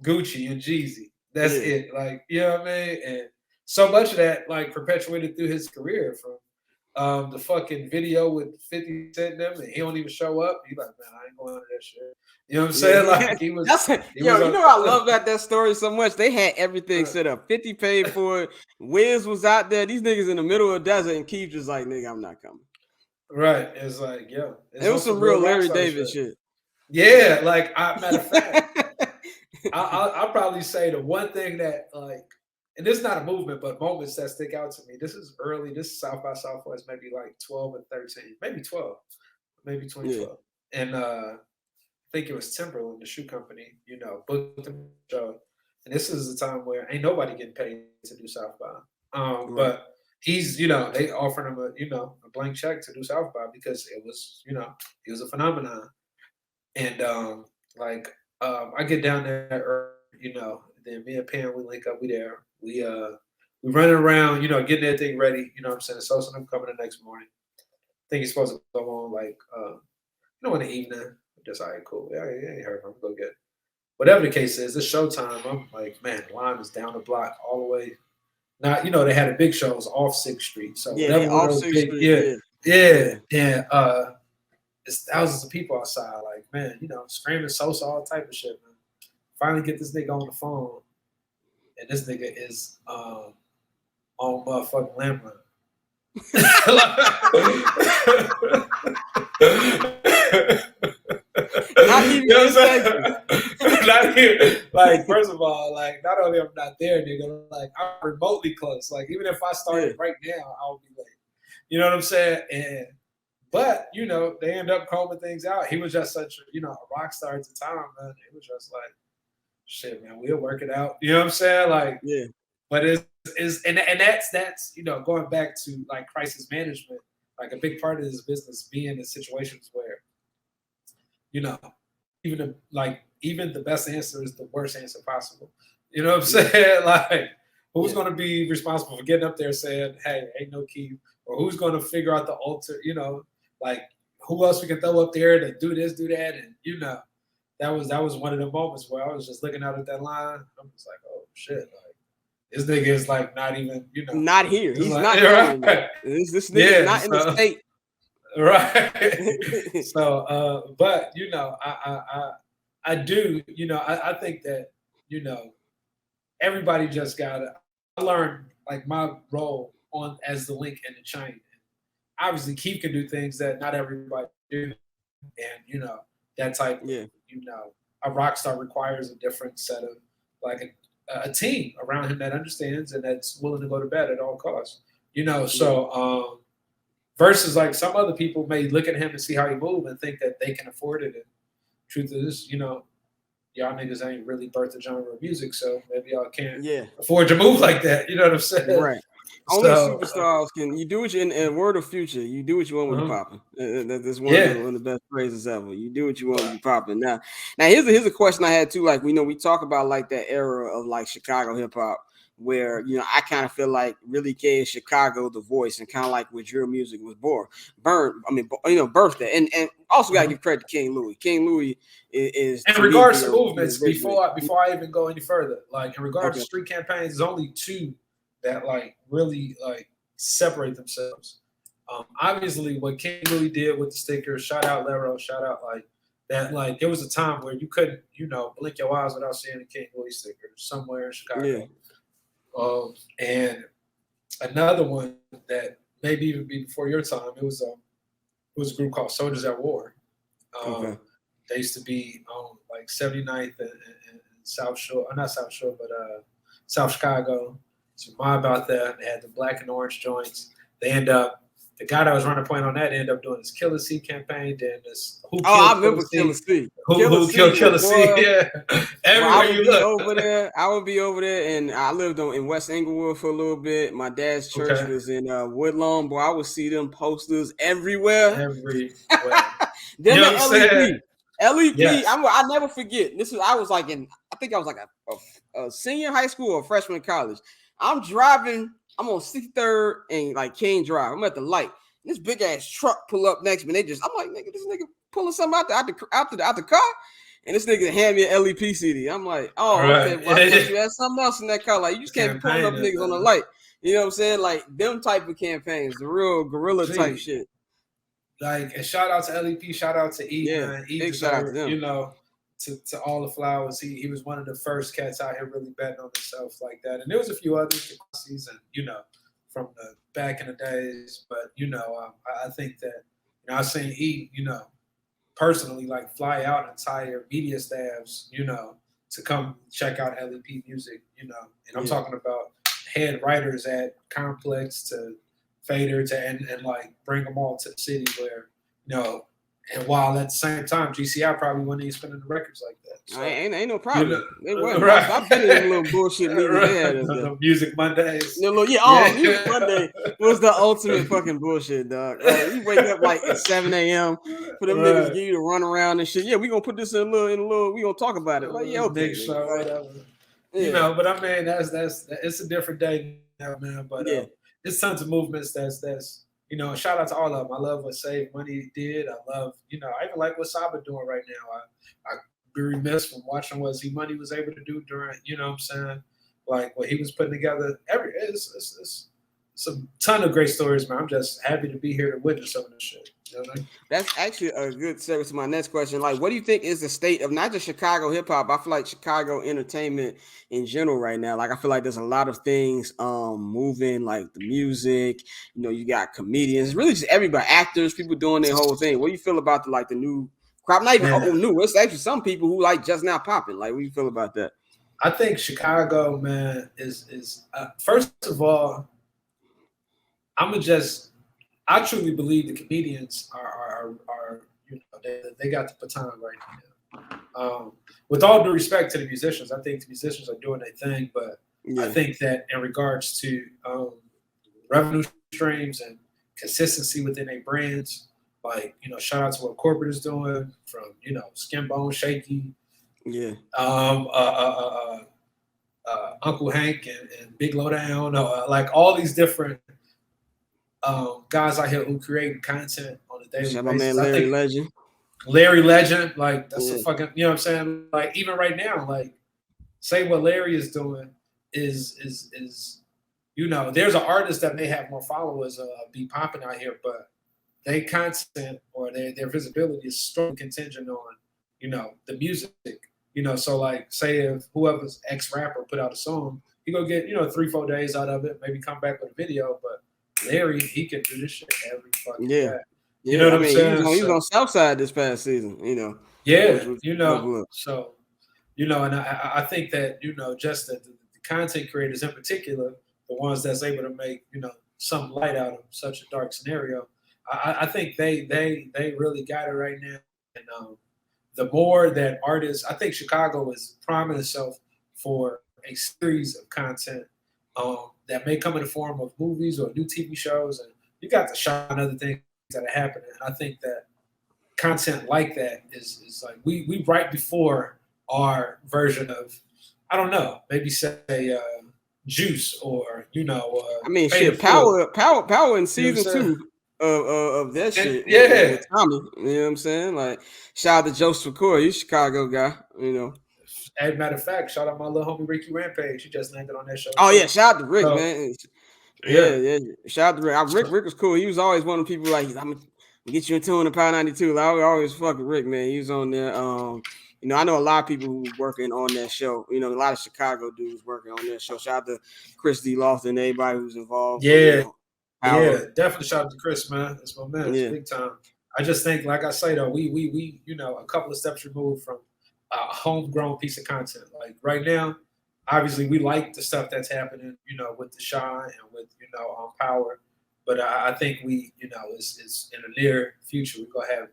Gucci and Jeezy. That's it. Like, you know what I mean? And so much of that, like, perpetuated through his career from the fucking video with 50 Cent and them, and he don't even show up. He's like, man, I ain't going to that shit. You know what I'm saying? Like, he was. I love that story so much. They had everything set up. 50 paid for it. Wiz was out there. These niggas in the middle of the desert, and Keith just like, nigga, I'm not coming. Right. It's like, yo. It was some real Larry David shit. Yeah. Like, matter of fact, I'll probably say the one thing that, like, and this is not a movement, but moments that stick out to me. This is early. This is South by Southwest, maybe like 12 and 13, maybe 12, maybe 2012. Yeah. And I think it was Timberland, the shoe company, booked the show. And this is the time where ain't nobody getting paid to do South by. But he's, they offered him a blank check to do South by because it was, he was a phenomenon. And I get down there early, then me and Pam, we link up, we there. We running around, getting everything ready, you know what I'm saying? So I'm coming the next morning. I think he's supposed to go on like in the evening. Just all right, cool. Yeah, ain't heard from him. Go get it. Whatever the case is, it's showtime. I'm like, man, the line is down the block all the way. Now, they had a big shows off 6th Street. So off 6th Street. Yeah. It's thousands of people outside, like, man, screaming Sosa, all type of shit, man. Finally get this nigga on the phone. And this nigga is on motherfucking landline. Not even like, first of all, like, not only I'm not there, nigga, like, I'm remotely close. Like, even if I started right now, I'll be late. You know what I'm saying? But they end up combing things out. He was just such a rock star at the time, man. It was just like, shit, man, we'll work it out. You know what I'm saying? Like, but and that's going back to like crisis management. Like, a big part of this business being in situations where, even the best answer is the worst answer possible. You know what I'm saying? Like, who's going to be responsible for getting up there saying, hey, ain't no key, or who's going to figure out the alter, like, who else we can throw up there to do this, do that, and that was one of the moments where I was just looking out at that line. I'm just like, oh shit, like, this nigga is like not even, not here. He's like, not here. This nigga is not in the state. Right. So, but I do, I think that, everybody just gotta. I learned like my role as the link in the chain. Obviously, Keith can do things that not everybody do, and that type of, a rock star requires a different set of, like, a team around him that understands and that's willing to go to bed at all costs. So versus like some other people may look at him and see how he move and think that they can afford it. And truth is, y'all niggas ain't really birthed the genre of music, so maybe y'all can't afford to move like that. You know what I'm saying? Right. Only superstars can. You do what you in word of future. You do what you want when you're popping. That's one of the best phrases ever. You do what you want when you're popping. Now here's a question I had too. Like, we talk about like that era of like Chicago hip hop, where I kind of feel like really gave Chicago the voice, and kind of like where drill music was birthed there. And also got to give credit to King Louis. King Louis is in regards to movements. Before I even go any further, like in regards to street campaigns, there's only two that like really like separate themselves. Obviously, what King Louis did with the stickers, shout out Lero, shout out like that. Like there was a time where you couldn't, blink your eyes without seeing a King Louis sticker somewhere in Chicago. Yeah. And another one that maybe even be before your time, it was a group called Soldiers at War. They used to be on like 79th and South Shore, not South Shore, but South Chicago. So mob out there. They had the black and orange joints. They end up, the guy that was running point on that ended up doing this Killer C campaign. Then this I remember Killer C. Who killed Killer C? Yeah. Everywhere you look. I would be over there, and I lived in West Englewood for a little bit. My dad's church was in Woodlawn. Boy, I would see them posters everywhere. Then the LEP. Yes. I never forget. I was like a senior in high school or freshman in college. I'm driving. I'm on 63rd and like King Drive. I'm at the light. This big ass truck pull up next to me. I'm like, nigga, this nigga pulling something out the car, and this nigga hand me an LEP CD. I'm like, oh, right. Okay. Well, I thought you had something else in that car. Like you just can't be pulling up niggas on the light. You know what I'm saying? Like them type of campaigns, the real guerrilla type shit. Like, and shout out to LEP, shout out to E, man. E big shout out to them. To all the flowers. He was one of the first cats out here really betting on himself like that. And there was a few others season, from the back in the days. But, I think that, I've seen E, personally, like fly out entire media staffs, to come check out LEP music, and I'm talking about head writers at Complex to Fader to and like bring them all to the city where, and while at the same time, GCI probably wasn't even spinning the records like that. So, ain't no problem. It wasn't. Right. I've been in a little bullshit meeting there. Music Mondays. Music Monday was the ultimate fucking bullshit, dog. You wake up like at 7 a.m. for them niggas to give you to run around and shit. Yeah, we gonna put this in a little. We gonna talk about it. Like, okay. Show, whatever. But I mean, that's it's a different day now, man. But it's tons of movements that's shout out to all of them. I love what Save Money did. I love, I even like what Saba doing right now. I be remiss from watching what Z Money was able to do during, what I'm saying? Like what he was putting together. It's a ton of great stories, man. I'm just happy to be here to witness some of this shit. You know what I mean? That's actually a good segue to my next question. Like, what do you think is the state of not just Chicago hip hop? I feel like Chicago entertainment in general right now. Like, I feel like there's a lot of things moving, like the music. You got comedians, really just everybody, actors, people doing their whole thing. What do you feel about the new crop? Not even new. It's actually some people who like just now popping. Like, what do you feel about that? I think Chicago, man, is first of all, I truly believe the comedians are they got the baton right now. With all due respect to the musicians, I think the musicians are doing their thing, but I think that in regards to revenue streams and consistency within their brands, like, shout out to what corporate is doing from, Skin Bone Shaky, Uncle Hank and Big Lowdown, like all these different guys out here who create content on a daily basis. My man Larry Legend, like that's a fucking, what I'm saying? Like even right now, like say what Larry is doing is there's an artist that may have more followers be popping out here, but their content or their visibility is strongly contingent on, the music. So like say if whoever's ex-rapper put out a song, he go get, 3-4 days out of it, maybe come back with a video, but Larry, he can do this shit every fucking day. You know what I'm saying? He was on Southside this past season, Yeah, so, and I think that, just the content creators in particular, the ones that's able to make, some light out of such a dark scenario, I think they really got it right now. And the more that artists, I think Chicago is priming itself for a series of content that may come in the form of movies or new TV shows, and you got to shine other things that are happening. And I think that content like that is like we right before our version of, I don't know, maybe say Juice or shit, Power in season 2 of that shit. With Tommy, you know what I'm saying? Like shout out to Joseph Corey, he's a Chicago guy, As a matter of fact, shout out my little homie Ricky Rampage. He just landed on that show. Oh yeah, shout out to Rick, man. Yeah. Shout out to Rick. Rick was cool. He was always one of the people like, I'm gonna get you in tune to Power 92. Like, I always fuck with Rick, man. He was on there. I know a lot of people who working on that show. A lot of Chicago dudes working on that show. Shout out to Chris D. Lofton and everybody who's involved. Yeah, definitely shout out to Chris, man. That's my man. It's big time. I just think, like I say though, we a couple of steps removed from a homegrown piece of content. Like right now, obviously we like the stuff that's happening, with the Shine and with on Power, but I think we, is in the near future we're gonna have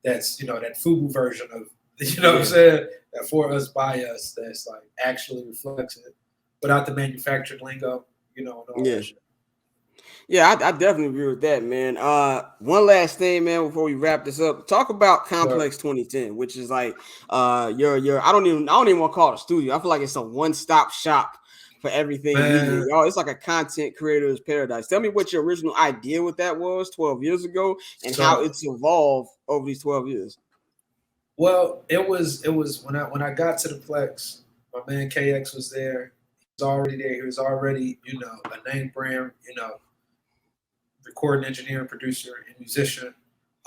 that's that FUBU version of what I'm saying, that for us by us, that's like actually reflects it without the manufactured lingo, and all that shit. Yeah, I definitely agree with that, man. One last thing, man, before we wrap this up. Talk about Complex 2010, which is like your I don't even want to call it a studio. I feel like it's a one-stop shop for everything media. It's like a content creator's paradise. Tell me what your original idea with that was 12 years ago and how it's evolved over these 12 years. Well, it was when I got to the Plex, my man KX was there. He was already there. He was already, a name brand, recording engineer, producer, and musician.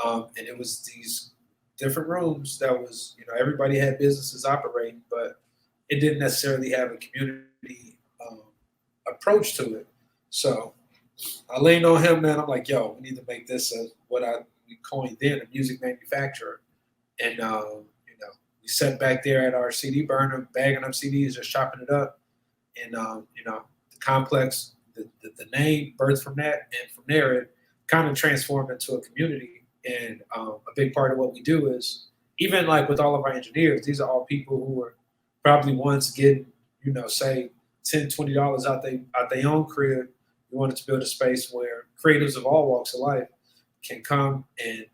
And it was these different rooms that was, everybody had businesses operating, but it didn't necessarily have a community approach to it. So I leaned on him, man. I'm like, yo, we need to make this what we coined then a music manufacturer. And, we sat back there at our CD burner, bagging up CDs, just chopping it up. And, the Complex, the name birthed from that. And from there, it kind of transformed into a community. And a big part of what we do is, even like with all of our engineers, these are all people who are probably once getting, say $10, $20 out their own crib. We wanted to build a space where creatives of all walks of life can come and,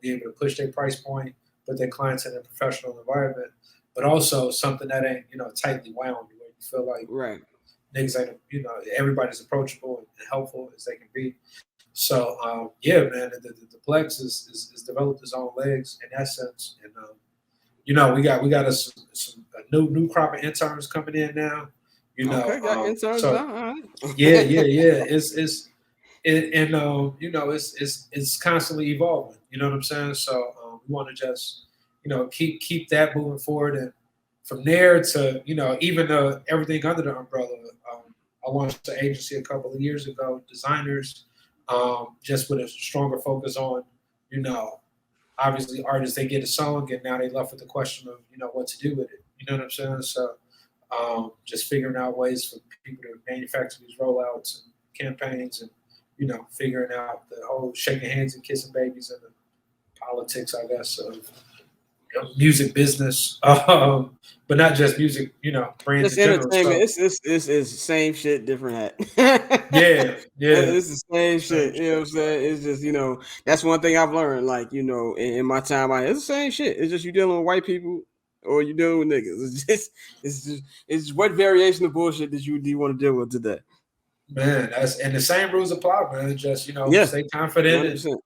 be able to push their price point, put their clients in a professional environment, but also something that ain't, tightly wound, where you feel like niggas ain't, everybody's approachable and helpful as they can be. So, man, the Plex is developed its own legs in that sense. And, we got a new crop of interns coming in now. Got interns now. Yeah. It's constantly evolving. You know what I'm saying? So we want to just, keep that moving forward, and from there to, even everything under the umbrella. I launched an agency a couple of years ago, designers, just with a stronger focus on, obviously artists, they get a song and now they left with the question of, what to do with it. You know what I'm saying? So just figuring out ways for people to manufacture these rollouts and campaigns and, figuring out the whole shaking hands and kissing babies and the politics, I guess, of music business, but not just music, brands. Just entertainment. It's the same shit, different hat. Yeah. It's the same shit. You know what I'm saying? It's just, that's one thing I've learned. Like, in my time, it's the same shit. It's just you dealing with white people or you dealing with niggas. It's just what variation of bullshit do you want to deal with today? Man, and the same rules apply, man. Just stay confident and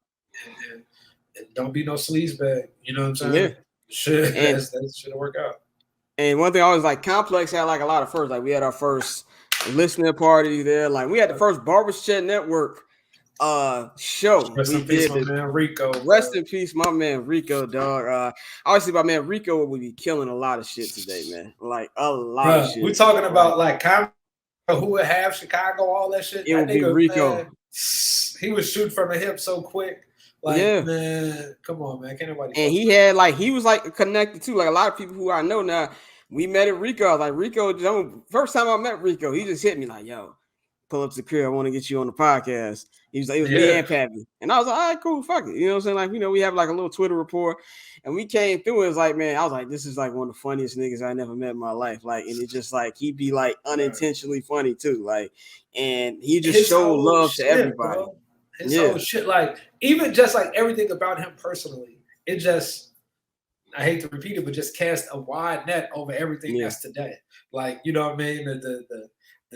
don't be no sleazebag. You know what I'm saying? Yeah. That should work out. And one thing I always like, Complex had like a lot of firsts. Like we had our first listening party there. Like we had the first Barbershop Network show. Rest in peace, my man Rico. Rest in peace, my man Rico, dog. Obviously, my man Rico would be killing a lot of shit today, man. Like a lot of shit. We're talking about like who would have Chicago, all that shit. It would be Rico. Man, he would shoot from the hip so quick. Like, man, come on, man. Can't nobody. And he was connected to like a lot of people who I know now. We met at Rico. I was like, Rico, first time I met Rico, he just hit me like, yo, pull up to the crib. I want to get you on the podcast. He was like, it was me and Pappy. And I was like, all right, cool, fuck it. You know what I'm saying? Like, we have like a little Twitter rapport. And we came through. It was like, man, I was like, this is like one of the funniest niggas I never met in my life. Like, and it's just like, he'd be like unintentionally funny too. Like, and he just showed love to everybody. Bro. His whole shit, like, even just like everything about him personally, it just, I hate to repeat it, but just cast a wide net over everything that's today. Like, you know what I mean? The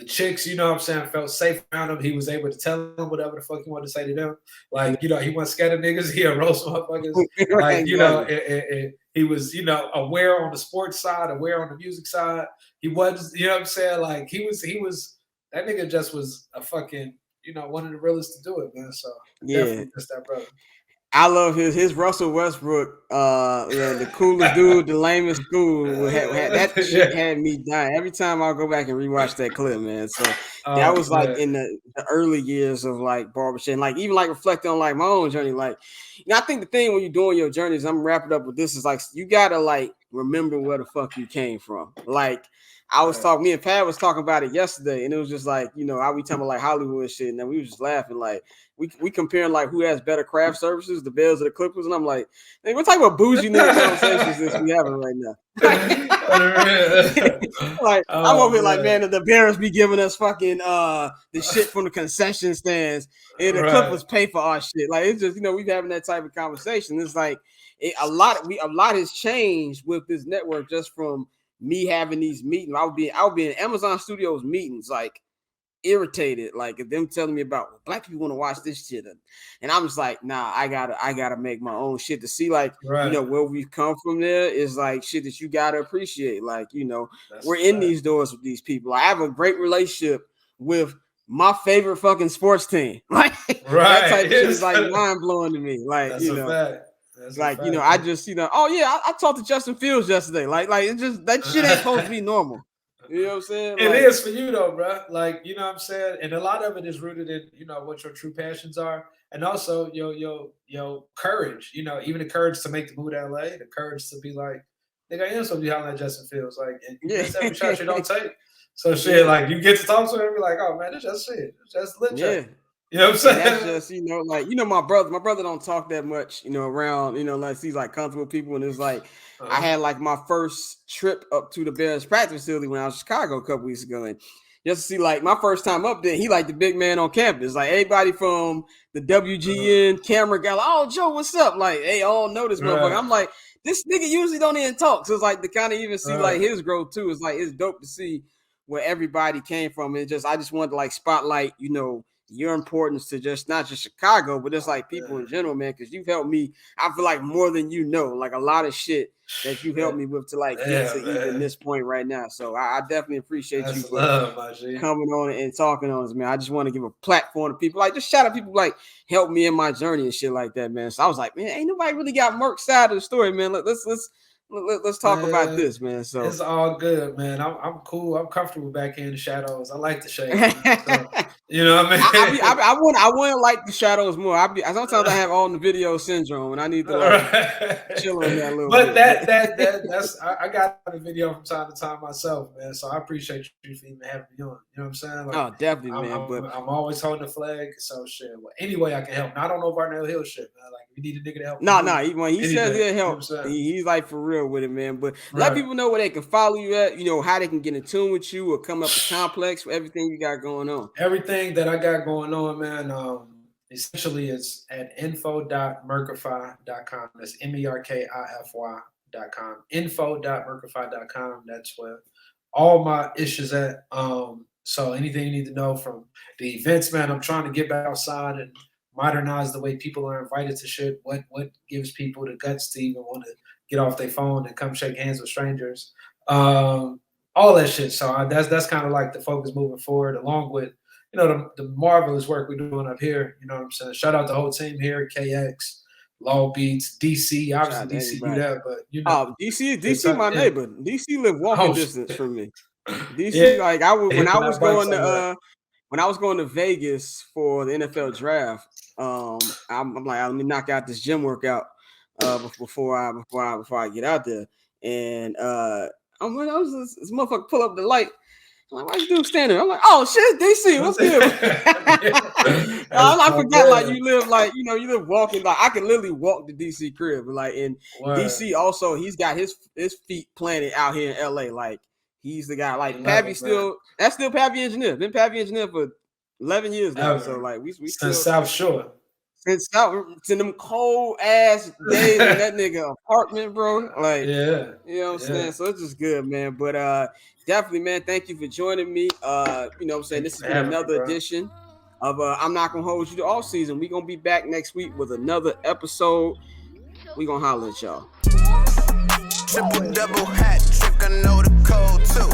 chicks, you know what I'm saying, felt safe around him. He was able to tell them whatever the fuck he wanted to say to them. Like, he wasn't scared of niggas. He had roast motherfuckers. Like, he was, aware on the sports side, aware on the music side. He was, you know what I'm saying? Like, he was that nigga just was a fucking, one of the realest to do it, man. So definitely just that brother. I love his Russell Westbrook, the coolest dude, the lamest school. That shit had me dying every time I go back and rewatch that clip, man. So that was like in the early years of like barbershop, and like even like reflecting on like my own journey. Like, I think the thing when you're doing your journeys, I'm wrapping up with this, is like you gotta like remember where the fuck you came from. Like I was talking, me and Pat was talking about it yesterday, and it was just like, how we talking about like Hollywood shit, and then we was just laughing like. We comparing like who has better craft services, the Bears or the Clippers, and I'm like, hey, what type of bougie nigga conversations is we having right now? Like I'm over here like, man, the Bears be giving us fucking the shit from the concession stands, and the Clippers pay for our shit. Like it's just we having that type of conversation. It's like a lot has changed with this network just from me having these meetings. I would be in Amazon Studios meetings like. Irritated, like them telling me about black people want to watch this shit, and I'm just like, nah, I gotta make my own shit to see like where we've come from. There is like shit that you gotta appreciate. Like we're in these doors with these people. I have a great relationship with my favorite fucking sports team. Like that type of shit is like mind blowing to me. Like That's like I just oh yeah, I talked to Justin Fields yesterday. Like it's just that shit ain't supposed to be normal. You know what I'm saying? It is for you though, bro. Like, you know what I'm saying? And a lot of it is rooted in, what your true passions are. And also your courage, even the courage to make the move to LA, the courage to be like, nigga, I am supposed to be hollering at Justin Fields. Like, and that's every shot you don't take. So shit, like you get to talk to him and be like, oh man, that's just shit. That's legit. Yeah. You know what I'm saying? And that's just, like, my brother don't talk that much, around, like he's like comfortable people. And it's like, I had like my first trip up to the Bears practice facility when I was in Chicago a couple weeks ago. And just to see like my first time up there, he like the big man on campus. Like everybody from the WGN camera guy, like, oh, Joe, what's up? Like, hey, I all know this motherfucker. I'm like, this nigga usually don't even talk. So it's like to kind of even see like his growth too. It's like, it's dope to see where everybody came from. And I just wanted to like spotlight, your importance to just not just Chicago, but just like people in general, man, because you've helped me, I feel like more than like a lot of shit that you helped me with to like get to even this point right now. So I definitely appreciate you for coming on and talking on us, man. I just want to give a platform to people, like just shout out people like help me in my journey and shit like that, man. So I was like, man, ain't nobody really got Merk's side of the story, man. Let's talk about this, man. So it's all good, man. I'm cool. I'm comfortable back in the shadows. I like the shade. So, you know what I mean? I wouldn't like the shadows more. Sometimes I have all the video syndrome, and I need to like chill on that a little bit. But that's I got the video from time to time myself, man. So I appreciate you for even having me on. You know what I'm saying? Like, oh, definitely, man. But I'm always holding the flag. So shit. Well, any way I can help. Now, I don't know Barnell Hill shit, man. Like we need a nigga to help. No. When he says he'll help, he's like for real with it, man. But let people know where they can follow you at, how they can get in tune with you or come up to Complex for everything you got going on. Everything that I got going on, man, essentially it's at info.merkify.com. That's MERKIFY.com. Info.merkify.com. That's where all my issues at. So anything you need to know from the events, man, I'm trying to get back outside and modernize the way people are invited to shit. What gives people the guts to even want to get off their phone and come shake hands with strangers, all that shit. So that's kind of like the focus moving forward, along with the marvelous work we're doing up here. You know what I'm saying? Shout out the whole team here, KX, Law Beats, DC. Obviously, DC do that, but DC, my neighbor. DC live walking distance from me. DC, like when I was going to Vegas for the NFL draft, I'm like, let me knock out this gym workout before I get out there. And this motherfucker pull up the light. I'm like, why you doing standing? I'm like, oh shit, DC, what's good? I forgot, like you live walking. Like I can literally walk the DC crib. Like in DC, also he's got his feet planted out here in LA. Like he's the guy. Like Pappy that's still Pappy engineer. Been Pappy engineer for 11 years now. So like we still South Shore. Since to them cold ass days in that nigga apartment, bro. Like, you know what I'm saying? So it's just good, man. But definitely, man, thank you for joining me. You know what I'm saying? This has been another edition of I'm Not Gonna Hold You to Off Season. We're gonna be back next week with another episode. We're gonna holler at y'all. Triple double hat trick, I know the code too.